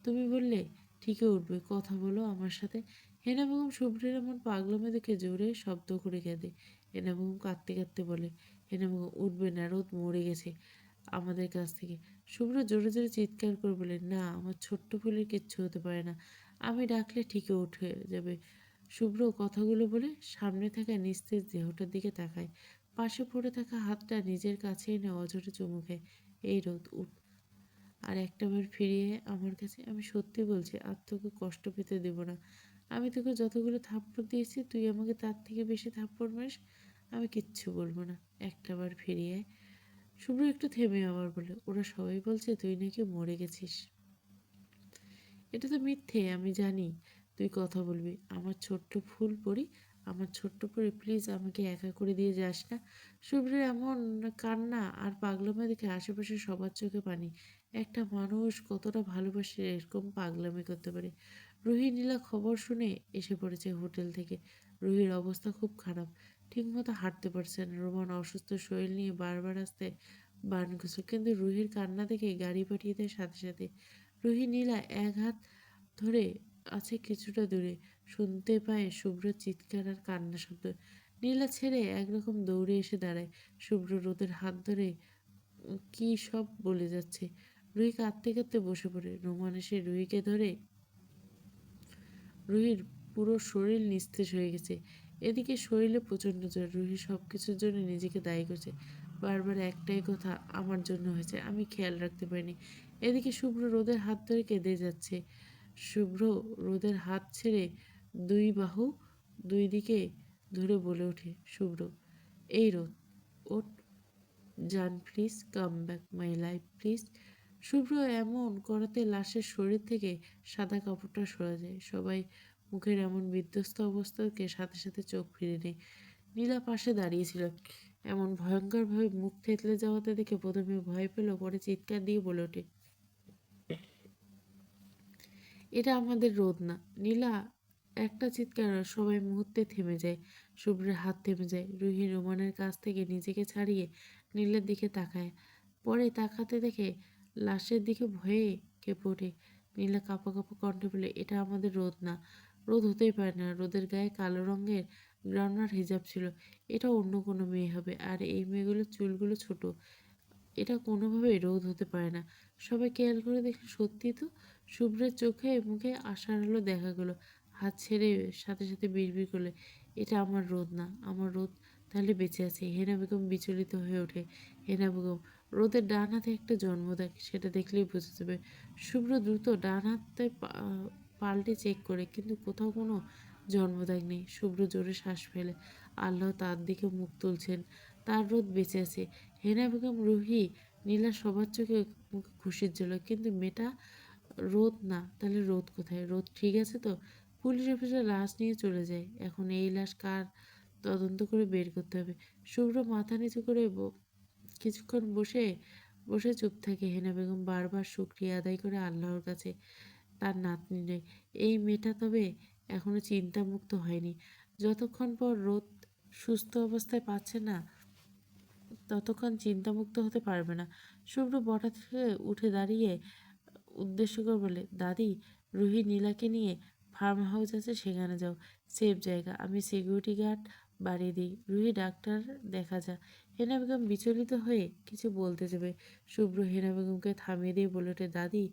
তুমি বললে ঠিকই উঠবে, কথা বলো আমার সাথে। হেনা বেগম শুভ্রের এমন পাগলামে দেখে জোরে শব্দ করে কেঁদে। হেনা বেগম কাঁদতে কাঁদতে বলে, হেনা বেগম উঠবে না, রোদ মরে গেছে আমাদের কাছ থেকে। শুভ্র জোরে জোরে চিৎকার করে বলে, না আমার ছোট্ট ফুলের কিচ্ছু হতে পারে না, আমি ডাকলে ঠিকই উঠে যাবে। শুভ্র কথাগুলো বলে সামনে থাকা নিস্তেজ দেহটার দিকে তাকায়, পাশে পড়ে থাকা হাতটা নিজের কাছে এনে অঝরে চুমু খায়। এই রোদ উঠ, আর একটাবার ফিরিয়ে আমার কাছে, আমি সত্যি বলছি আর তোকে কষ্ট পেতে দেব না, আমি তোকে যতগুলো থাপ্পড় দিয়েছি তুই আমাকে তার থেকে বেশি থাপ্পড় মারিস, আমি কিচ্ছু বলবো না, একটাবার ফিরিয়ে। শুভ্র একটু থেমে আবার বলে, ওরা সবাই বলছে তুই নাকি মরে গেছিস, এটা তো মিথ্যে আমি জানি, তুই কথা বলবি। আমার ছোট্ট ফুল পরি, আমার ছোট্ট পরি, প্লিজ আমাকে একা করে দিয়ে যাস না। শুভ্রের এমন কান্না আর পাগলামি দেখে আশেপাশে সবার চোখে পানি। একটা মানুষ কতটা ভালোবাসে এরকম পাগলামি করতে পারে। রুহি নীলা খবর শুনে এসে পড়েছে হোটেল থেকে। রুহির অবস্থা খুব খারাপ, ঠিকমতো হাঁটতে পারছে না। রোমান অসুস্থ শরীর নিয়ে বারবার আসতে বারণ করছে, কিন্তু রুহির কান্না দেখে গাড়ি পাঠিয়ে দেয় সাথে সাথে। রুহি নীলা এক হাত ধরে আছে কিছুটা দূরে, শুনতে পায় শুভ্র চিৎকার আর কান্না শব্দ। নীলা ছেড়ে একরকম দৌড়ে এসে দাঁড়ায়। শুভ্র রোদের হাত ধরে কি সব বলে যাচ্ছে। রুহি কাঁদতে কাঁদতে বসে পড়ে। রোমান এসে রুহিকে ধরে। রুহির পুরো শরীর নিস্তেজ হয়ে গেছে। এদিকে শরীরে প্রচণ্ড জ্বর। রুহি সব কিছুর জন্য নিজেকে দায়ী করছে। বারবার একটাই কথা, আমার জন্য হয়েছে, আমি খেয়াল রাখতে পারিনি। এদিকে শুভ্র রোদের হাত ধরে কেঁদে যাচ্ছে। শুভ্র রোদের হাত ছেড়ে দুই বাহু দুই দিকে ধরে বলে ওঠে, শুভ্র, এই রোদ, ওঠ, জান please come back my life please. Shubhro এমন করাতে লাশের শরীর থেকে সাদা কাপড়টা সরে যায়। সবাই মুখের এমন বিধ্বস্ত অবস্থাকে সাথে সাথে চোখ ফিরে নেয়। নীলা পাশে দাঁড়িয়েছিল। এমন ভয়ঙ্করভাবে মুখ থেতলে যাওয়াতে দেখে প্রথমে ভয় পেল, পরে চিৎকার দিয়ে বলে ওঠে, এটা আমাদের রোদ না। নীলা একটা চিৎকার আর সবাই মুহূর্তে থেমে যায়। শুভ্রের হাত থেমে যায়। রুহি রোমানের কাছ থেকে নিজেকে ছাড়িয়ে নীলের দিকে তাকায়। পরে তাকাতে দেখে লাশের দিকে ভয়ে কেঁপে ওঠে। নীলা কাঁপা কাঁপা কণ্ঠে বলে, এটা আমাদের রোদ না, রোদ হতেই পারে না। রোদের গায়ে কালো রঙের গ্রাউন্ড আর হিজাব ছিল। এটা অন্য কোনো মেয়ে হবে, আর এই মেয়েগুলোর চুলগুলো ছোট। এটা কোনোভাবেই রোদ হতে পারে না। সবাই খেয়াল করে দেখলে সত্যি তো। শুভ্রের চোখে মুখে আশার আলো দেখা গেল। হাত ছেড়ে সাথে সাথে বিড়বিড় করলে, এটা আমার রোদ না, আমার রোদ তাহলে বেঁচে আছে। হেনা বেগম বিচলিত হয়ে ওঠে। হেনা বেগম, রোদের ডান হাতে একটা জন্মদাগ, সেটা দেখলেই বোঝা যাবে। শুভ্র দ্রুত ডান হাতে পাল্টে চেক করে, কিন্তু কোথাও কোনো জন্মদাগ নেই। শুভ্র জোরে শ্বাস ফেলে। আল্লাহ তার দিকে মুখ তুলছেন, তার রোদ বেঁচে আছে। হেনা বেগম, রুহি, নীলা সবার চোখে মুখে খুশির ঝলক, কিন্তু মেয়েটা রোদ না, তাহলে রোদ কোথায়? রোদ ঠিক আছে তো? পুলিশ অফিসার লাশ নিয়ে চলে যায়। এখন এই লাশ কার, তদন্ত করে বের করতে হবে। শুভ্র মাথা নিচু করে কিছুক্ষণ বসে বসে চুপ থাকে। হেনা বেগম বারবার শুকরিয়া আদায় করে আল্লাহর কাছে। তার নাতনি নেই, এই মেয়েটা তবে এখনো চিন্তামুক্ত হয়নি। যতক্ষণ পর রোদ সুস্থ অবস্থায় পাচ্ছে না, ততক্ষণ চিন্তামুক্ত হতে পারবে না। শুভ্র বটা থেকে উঠে দাঁড়িয়ে উদ্দেশ্য করে বলে, দাদি, রুহি নীলাকে নিয়ে ফার্ম হাউস আছে, সেখানে যাও, সেফ জায়গা। আমি সিকিউরিটি গার্ড বাড়িয়ে দিই, রুহি ডাক্তার দেখা যা। হেনা বেগম বিচলিত হয়ে কিছু বলতে যাবে, শুভ্র হেনা বেগমকে থামিয়ে দিয়ে বলে ওঠে, দাদি,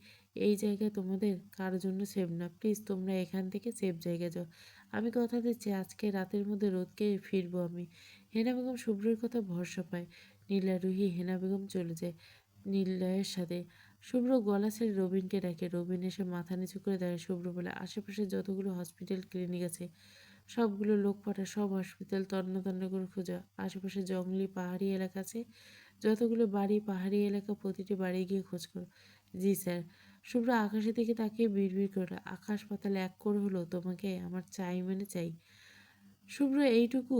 এই জায়গা তোমাদের কারোর জন্য সেফ না, প্লিজ তোমরা এখান থেকে সেফ জায়গায় যাও। আমি কথা দিচ্ছি আজকে রাতের মধ্যে রোদকে ফিরবো আমি। হেনা বেগম শুভ্রের কথা ভরসা পায়। নীলা, রুহি, হেনা বেগম চলে যায় নিলয়ের সাথে। শুভ্র গলা ছেড়ে রবিনকে ডাকে। রবিন এসে মাথা নিচু করে দাঁড়ায়। শুভ্র বলে, আশেপাশে যতগুলো হসপিটাল ক্লিনিক আছে সবগুলো লোক পাঠা, সব হসপিটাল তন্ন তন্ন করে খোঁজা। আশেপাশে জঙ্গলি পাহাড়ি এলাকা আছে, যতগুলো বাড়ি পাহাড়ি এলাকা প্রতিটি বাড়ি গিয়ে খোঁজ করো। জি স্যার। শুভ্র আকাশের দিকে তাকিয়ে বিড়বিড় করল, আকাশ পাতাল এক করে হলো, তোমাকে আমার চাই মানে চাই। শুভ্র এইটুকু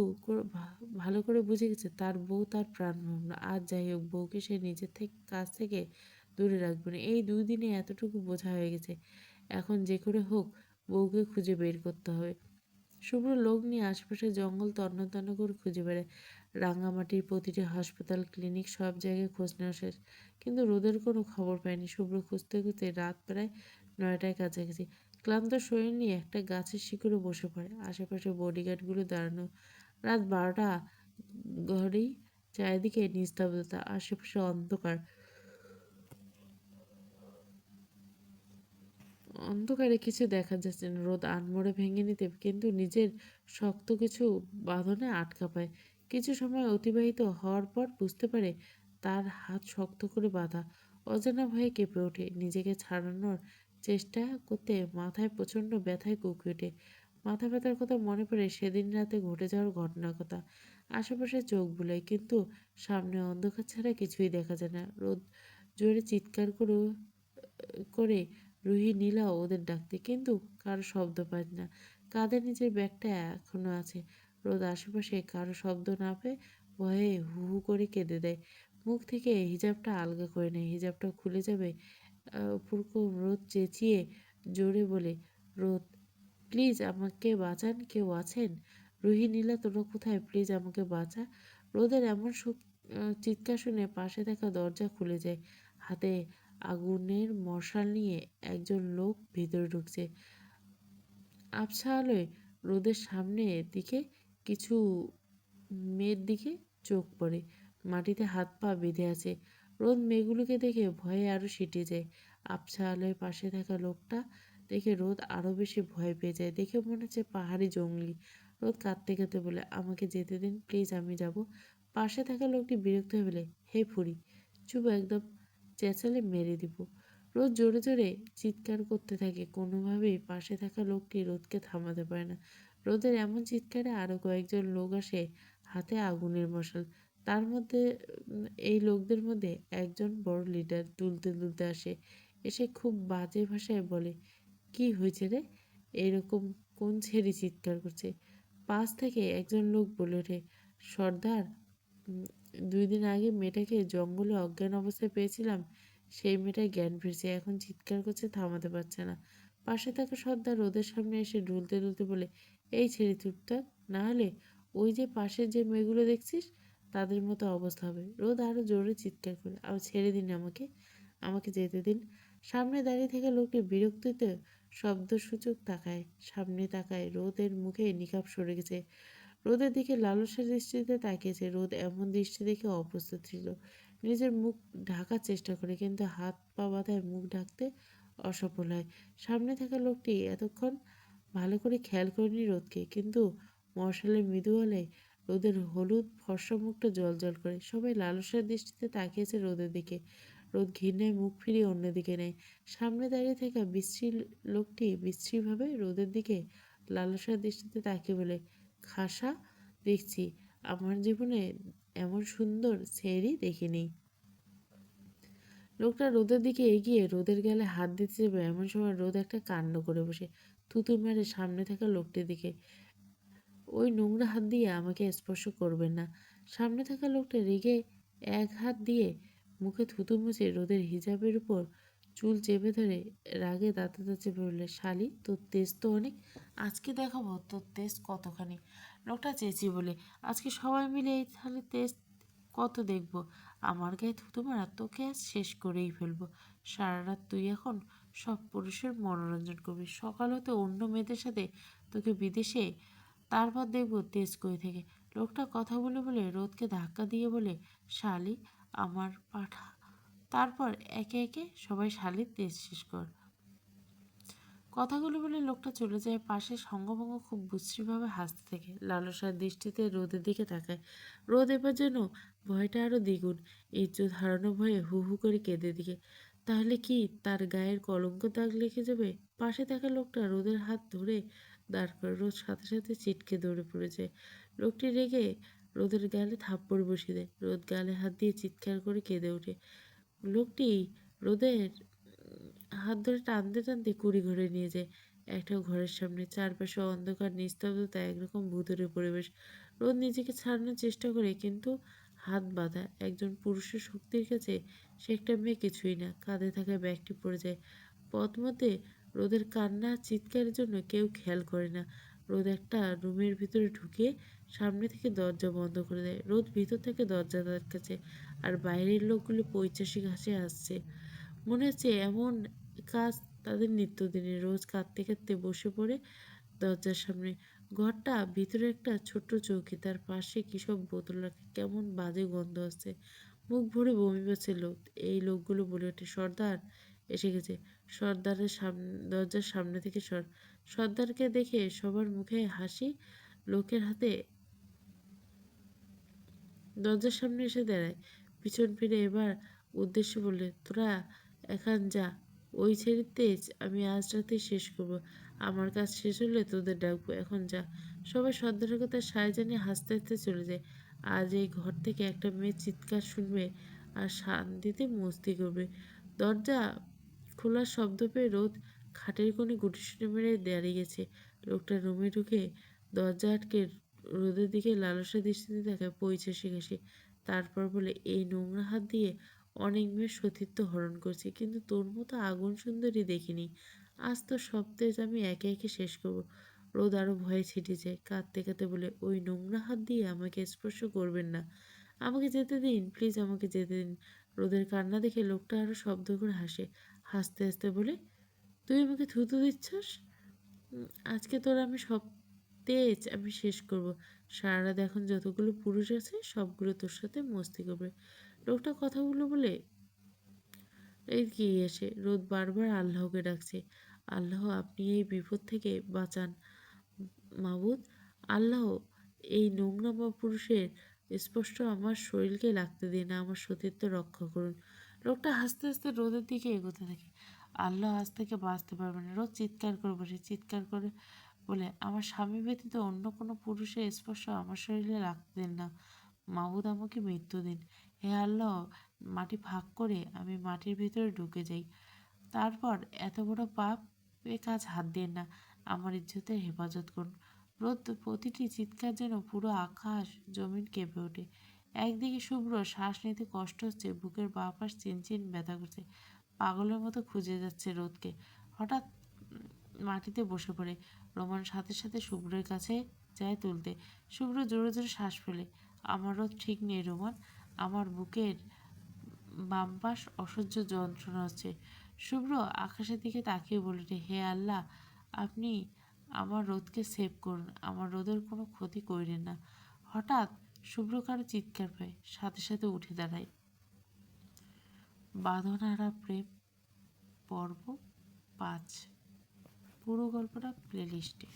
ভালো করে বুঝে গেছে, তার বউ তার প্রাণ ভাবনা। আর যাই হোক, বউকে সে নিজের কাছ থেকে দূরে রাখবে না। এই 2 দিনে এতটুকু বোঝা হয়ে গেছে। এখন যে করে হোক বউকে খুঁজে বের করতে হবে। শুভ্র লোক নিয়ে আশপাশের জঙ্গল তন্ন তন্ন করে খুঁজে বেড়ায়। রাঙামাটির প্রতিটি হাসপাতাল ক্লিনিক সব জায়গায় খোঁজ নেওয়া শেষ, কিন্তু রোদের কোনো খবর পায়নি। শুভ্র খুঁজতে খুঁজতে রাত প্রায় 9টায় কাছাকাছি। ক্লান্ত শরীর নিয়ে একটা গাছের শিকড়ে বসে পড়ে। আশেপাশে বডিগার্ডগুলো দাঁড়ানো। রাত 12টা ঘড়ি, চারিদিকে নিস্তব্ধতা, আশেপাশে অন্ধকার। অন্ধকারে কিছু দেখা যাচ্ছে না। রোদ আড়মোড়ে ভেঙে নিতে কিন্তু নিজের শক্ত কিছু বাঁধনে আটকা পায়। কিছু সময় অতিবাহিত হওয়ার পর বুঝতে পারে তার হাত শক্ত করে বাঁধা। অজানা ভয়ে কেঁপে ওঠে। নিজেকে ছাড়ানোর চেষ্টা করতে মাথায় প্রচণ্ড ব্যথায় কুঁকড়ে ওঠে। মাথা ব্যথার কথা মনে পড়ে সেদিন রাতে ঘটে যাওয়ার ঘটনার কথা। আশেপাশে চোখ বুলায়, কিন্তু সামনে অন্ধকার ছাড়া কিছুই দেখা যায় না। রোদ জোরে চিৎকার করে রুহি নীলা ওদের ডাকতে, কিন্তু কারো শব্দ পায় না। কাঁধে নিজের ব্যাগটা এখনো আছে। রোদ আশেপাশে কারো শব্দ না পেয়ে ভয়ে হু হু করে কেঁদে দেয়। মুখ থেকে হিজাবটা আলগা করে নেয়, হিজাবটা খুলে যাবে পুরকো রোদ চেঁচিয়ে জোরে বলে, রোদ প্লিজ আমাকে বাঁচান, কেউ আছেন? রুহি নীলা তোরা কোথায়, প্লিজ আমাকে বাঁচা। রোদের এমন চিৎকার শুনে পাশে থাকা দরজা খুলে যায়। হাতে আগুনের মশাল নিয়ে একজন লোক ভিতরে ঢুকছে। আবছা আলোয় রোদের সামনের দিকে কিছু মেয়ের দিকে চোখ পড়ে। মাটিতে হাত পা বেঁধে আছে। রোদ মেয়েগুলোকে দেখে ভয়ে আরো সিঁটে যায়। আবছা আলোয় পাশে থাকা লোকটা দেখে রোদ আরো বেশি ভয় পেয়ে যায়। দেখে মনে হচ্ছে পাহাড়ি জঙ্গলি। রোদ কাঁদতে কাঁদতে বলে, আমাকে যেতে দিন প্লিজ, আমি যাব। পাশে থাকা লোকটি বিরক্ত হয়ে বলে, হে ফুরি, চুপ একদম, চেঁচালে মেরে দিব। রোদ জোরে জোরে চিৎকার করতে থাকে। কোনোভাবেই পাশে থাকা লোকটি রোদকে থামাতে পারে না। রোদের এমন চিৎকারে আরো কয়েকজন লোক আসে, হাতে আগুনের মশাল। তার মধ্যে এই লোকদের মধ্যে একজন বড় লিডার দুলতে দুলতে আসে। এসে খুব বাজে ভাষায় বলে, কি হয়েছে রে, এরকম কোন ছেড়ে চিৎকার করছে? পাশ থেকে একজন লোক বলে ওঠে, সর্দার, 2 দিন আগে মেয়েটাকে জঙ্গলে অজ্ঞান অবস্থায় পেয়েছিলাম। সেই মেয়েটার জ্ঞান ফিরছে, এখন চিৎকার করছে, থামাতে পারছে না। পাশে থাকা সর্দার রোদের সামনে এসে ঢুলতে ঢুলতে বলে, এই ছেড়ে চুপ থাক, না হলে ওই যে পাশের যে মেয়েগুলো দেখছিস তাদের মতো অবস্থা হবে। রোদ আরো জোরে চিৎকার করে, আর ছেড়ে দিন আমাকে, আমাকে যেতে দিন। সামনে দাঁড়িয়ে থাকা লোকটি বিরক্তিতে শব্দসূচক তাকায়, সামনে তাকায়। রোদের মুখে নিকাব সরে গেছে। রোদের দিকে লালসা দৃষ্টিতে তাকিয়েছে। রোদ এমন দৃষ্টি দেখে অপ্রস্তুত ছিল। নিজের মুখ ঢাকার চেষ্টা করে, কিন্তু হাত পা বাঁধায় মুখ ঢাকতে অসফল হয়। সামনে থাকা লোকটি এতক্ষণ ভালো করে খেয়াল করেনি রোদকে, কিন্তু মশালের মৃদু আলোয় রোদের হলুদ ফর্সা মুখটা জ্বলজ্বল করে। সবাই লালসার দৃষ্টিতে তাকিয়েছে রোদের দিকে। রোদ ঘৃণায় মুখ ফিরিয়ে অন্যদিকে নেয়। সামনে দাঁড়িয়ে থাকা বিশ্রী লোকটি বিশ্রীভাবে রোদের দিকে লালসার দৃষ্টিতে তাকিয়ে বলে, খাসা দেখছি, আমার জীবনে এমন সুন্দর ছেড়ি দেখিনি। লোকটা রোদের দিকে এগিয়ে রোদের গালে হাত দিতে যাবে, এমন সময় রোদ একটা কাণ্ড করে বসে থুতু মেরে সামনে থাকা লোকটির দিকে, ওই নোংরা হাত দিয়ে আমাকে স্পর্শ করবেন না। সামনে থাকা লোকটা রেগে এক হাত দিয়ে মুখে থুতু মুছে রোদের হিজাবের উপর চুল চেপে ধরে রাগে দাঁতে চেপে বললে, শালি, তোর তেজ তো অনেক, আজকে দেখাবো তোর তেজ কতখানি। লোকটা চেঁচিয়ে বলে, আজকে সবাই মিলে এই থালে তেজ কত দেখবো। আমার গায়ে থুতু মারা, তোকে আজ শেষ করেই ফেলবো। সারা রাত তুই এখন সব পুরুষের মনোরঞ্জন করবি, সকাল হতে অন্য মেয়েদের সাথে তোকে বিদেশে, তারপর দেখবো তেজ করে থেকে। লোকটা কথা বলে বলে রোদকে ধাক্কা দিয়ে বলে, শালি আমার পাঠা, তারপর একে একে সবাই শালির তেজ শেষ কর। কথাগুলো বলে লোকটা চলে যায়। পাশে সঙ্গভঙ্গ খুব বিশ্রীভাবে হাসতে থাকে, লালসার দৃষ্টিতে রোদের দিকে তাকায়। রোদ এবার যেন ভয়টা আরো দ্বিগুণ, ইজ্জত হারানো ভয়ে হু হু করে কেঁদে দিকে। তাহলে কি তার গায়ের কলঙ্ক দাগ লেগে যাবে? পাশে থাকা লোকটা রোদের হাত ধরে দাঁড় করে। রোদ সাথে সাথে ছিটকে দৌড়ে পড়ে যায়। লোকটি রেগে রোদের গালে থাপ্পড় বসিয়ে দেয়। রোদ গালে হাত দিয়ে চিৎকার করে কেঁদে ওঠে। লোকটি রোদের হাত ধরে টানতে টানতে কুড়ি ঘরে নিয়ে যায়। একটা ঘরের সামনে, চারপাশে অন্ধকার, নিস্তব্ধতা, একরকম ভূতুড়ে পরিবেশ। রোদ নিজেকে ছাড়ানোর চেষ্টা করে, কিন্তু হাত বাঁধা। একজন পুরুষের শক্তির কাছে সে একটা মেয়ে কিছুই না। কাঁধে থাকা ব্যাগটি পড়ে যায় পথ মধ্যে। রোদের কান্না চিৎকারের জন্য কেউ খেয়াল করে না। রোদ একটা রুমের ভিতরে ঢুকে সামনে থেকে দরজা বন্ধ করে দেয়। রোদ ভিতর থেকে দরজা আটকাচ্ছে, আর বাইরের লোকগুলো পৈশাসিক হাসে আসছে। মনে হচ্ছে এমন কাজ তাদের নিত্যদিনের। রোজ কাঁদতে কাঁদতে বসে পড়ে দরজার সামনে। ঘরটা ভিতরে একটা ছোট্ট চৌকি, তার পাশে কিসব বোতল রাখা, কেমন বাজে গন্ধ আসছে। মুখ ভরে বমি পাচ্ছে লোক। এই লোকগুলো বলে ওঠে, সর্দার এসে গেছে। সর্দারের সামনে, দরজার সামনে থেকে সর। সর্দারকে দেখে সবার মুখে হাসি। লোকের হাতে দরজার সামনে এসে দাঁড়ায়, পিছন ফিরে এবার উদ্দেশ্যে বললে, তোরা এখন যা, ওই ছেড়ির তেজ আমি আজ রাতেই শেষ করব। আমার কাজ শেষ হলে তোদের ডাকবো, এখন যা। সবাই সর্দারের কথা সায় জানিয়ে হাসতে হাসতে চলে যায়। আজ এই ঘর থেকে একটা মেয়ে চিৎকার শুনবে আর শান্তিতে মস্তি করবে। দরজা খোলার শব্দ পেয়ে রোদ খাটের কোণে গুটিসুটি মেরে দাঁড়িয়ে গেছে। লোকটা রুমে ঢুকে দরজা আটকে রোদের দিকে লালসা দৃষ্টিতে দেখায় পৈশাসিক হাসি। তারপর বলে, এই নোংরা হাত দিয়ে অনেক মেয়ের সতীত্ব হরণ করছি, কিন্তু তোর মতো আগুন সুন্দরী দেখিনি। আজ তো সব তেজ আমি একে একে শেষ করব। রোদ আরো ভয়ে ছিটে যায়, কাঁদতে কাঁদতে বলে, ওই নোংরা হাত দিয়ে আমাকে স্পর্শ করবেন না। আমাকে যেতে দিন, প্লিজ আমাকে যেতে দিন। রোদের কান্না দেখে লোকটা আরো শব্দ করে হাসে। হাসতে হাসতে বলে, তুই আমাকে থুতু দিচ্ছস? আজকে তোর আমি সব তেজ আমি শেষ করব। সারা রাত এখন যতগুলো পুরুষ আছে সবগুলো তোর সাথে মস্তি করবে। লোকটা কথাগুলো বলে এগিয়ে এসে রোদ বারবার আল্লাহকে ডাকছে। আল্লাহ, আপনি এই বিপদ থেকে বাঁচান মাবুদ। আল্লাহ, এই নোংরা বা পুরুষের স্পষ্ট আমার শরীরকে লাগতে দিন না, আমার সতীত্ব রক্ষা করুন। লোকটা হাসতে হাসতে রোদের দিকে এগোতে থাকে। আল্লাহ আজ থেকে বাঁচতে পারবে না। রোদ চিৎকার করে বসে, চিৎকার করে বলে, আমার স্বামী ব্যতীত অন্য কোনো পুরুষের স্পর্শ আমার শরীরে লাগতে দিন না। মাবুদ, আমাকে মৃত্যু দিন। হে আল্লাহ, মাটি ফাঁক করে আমি মাটির ভিতরে ঢুকে যাই। তারপর এত বড় পাপ এ কাজ হাত দিন না। আমার ইজ্জতের হেফাজত করুন। রোদ প্রতিটি চিৎকার যেন পুরো আকাশ জমিন কেঁপে ওঠে। একদিকে শুভ্র শ্বাস নিতে কষ্ট হচ্ছে, বুকের বাঁ পাশ চিনচিন ব্যথা করছে। পাগলের মতো খুঁজে যাচ্ছে রোদকে। হঠাৎ মাটিতে বসে পড়ে। রোমান সাথে সাথে শুভ্রের কাছে যায় তুলতে। শুভ্র জোরে জোরে শ্বাস ফেলে। আমার রোদ ঠিক নেই রোমান, আমার বুকের বাম পাশ অসহ্য যন্ত্রণা হচ্ছে। শুভ্র আকাশের দিকে তাকিয়ে বলে, হে আল্লাহ, আপনি আমার রোদকে সেভ করুন, আমার রোদের কোনো ক্ষতি করিলেন না। হঠাৎ শুভ্র কারো চিৎকার পায়, সাথে সাথে উঠে দাঁড়ায়। বাঁধনহারা প্রেম পর্ব 5। পুরো গল্পটা প্লেলিস্টে।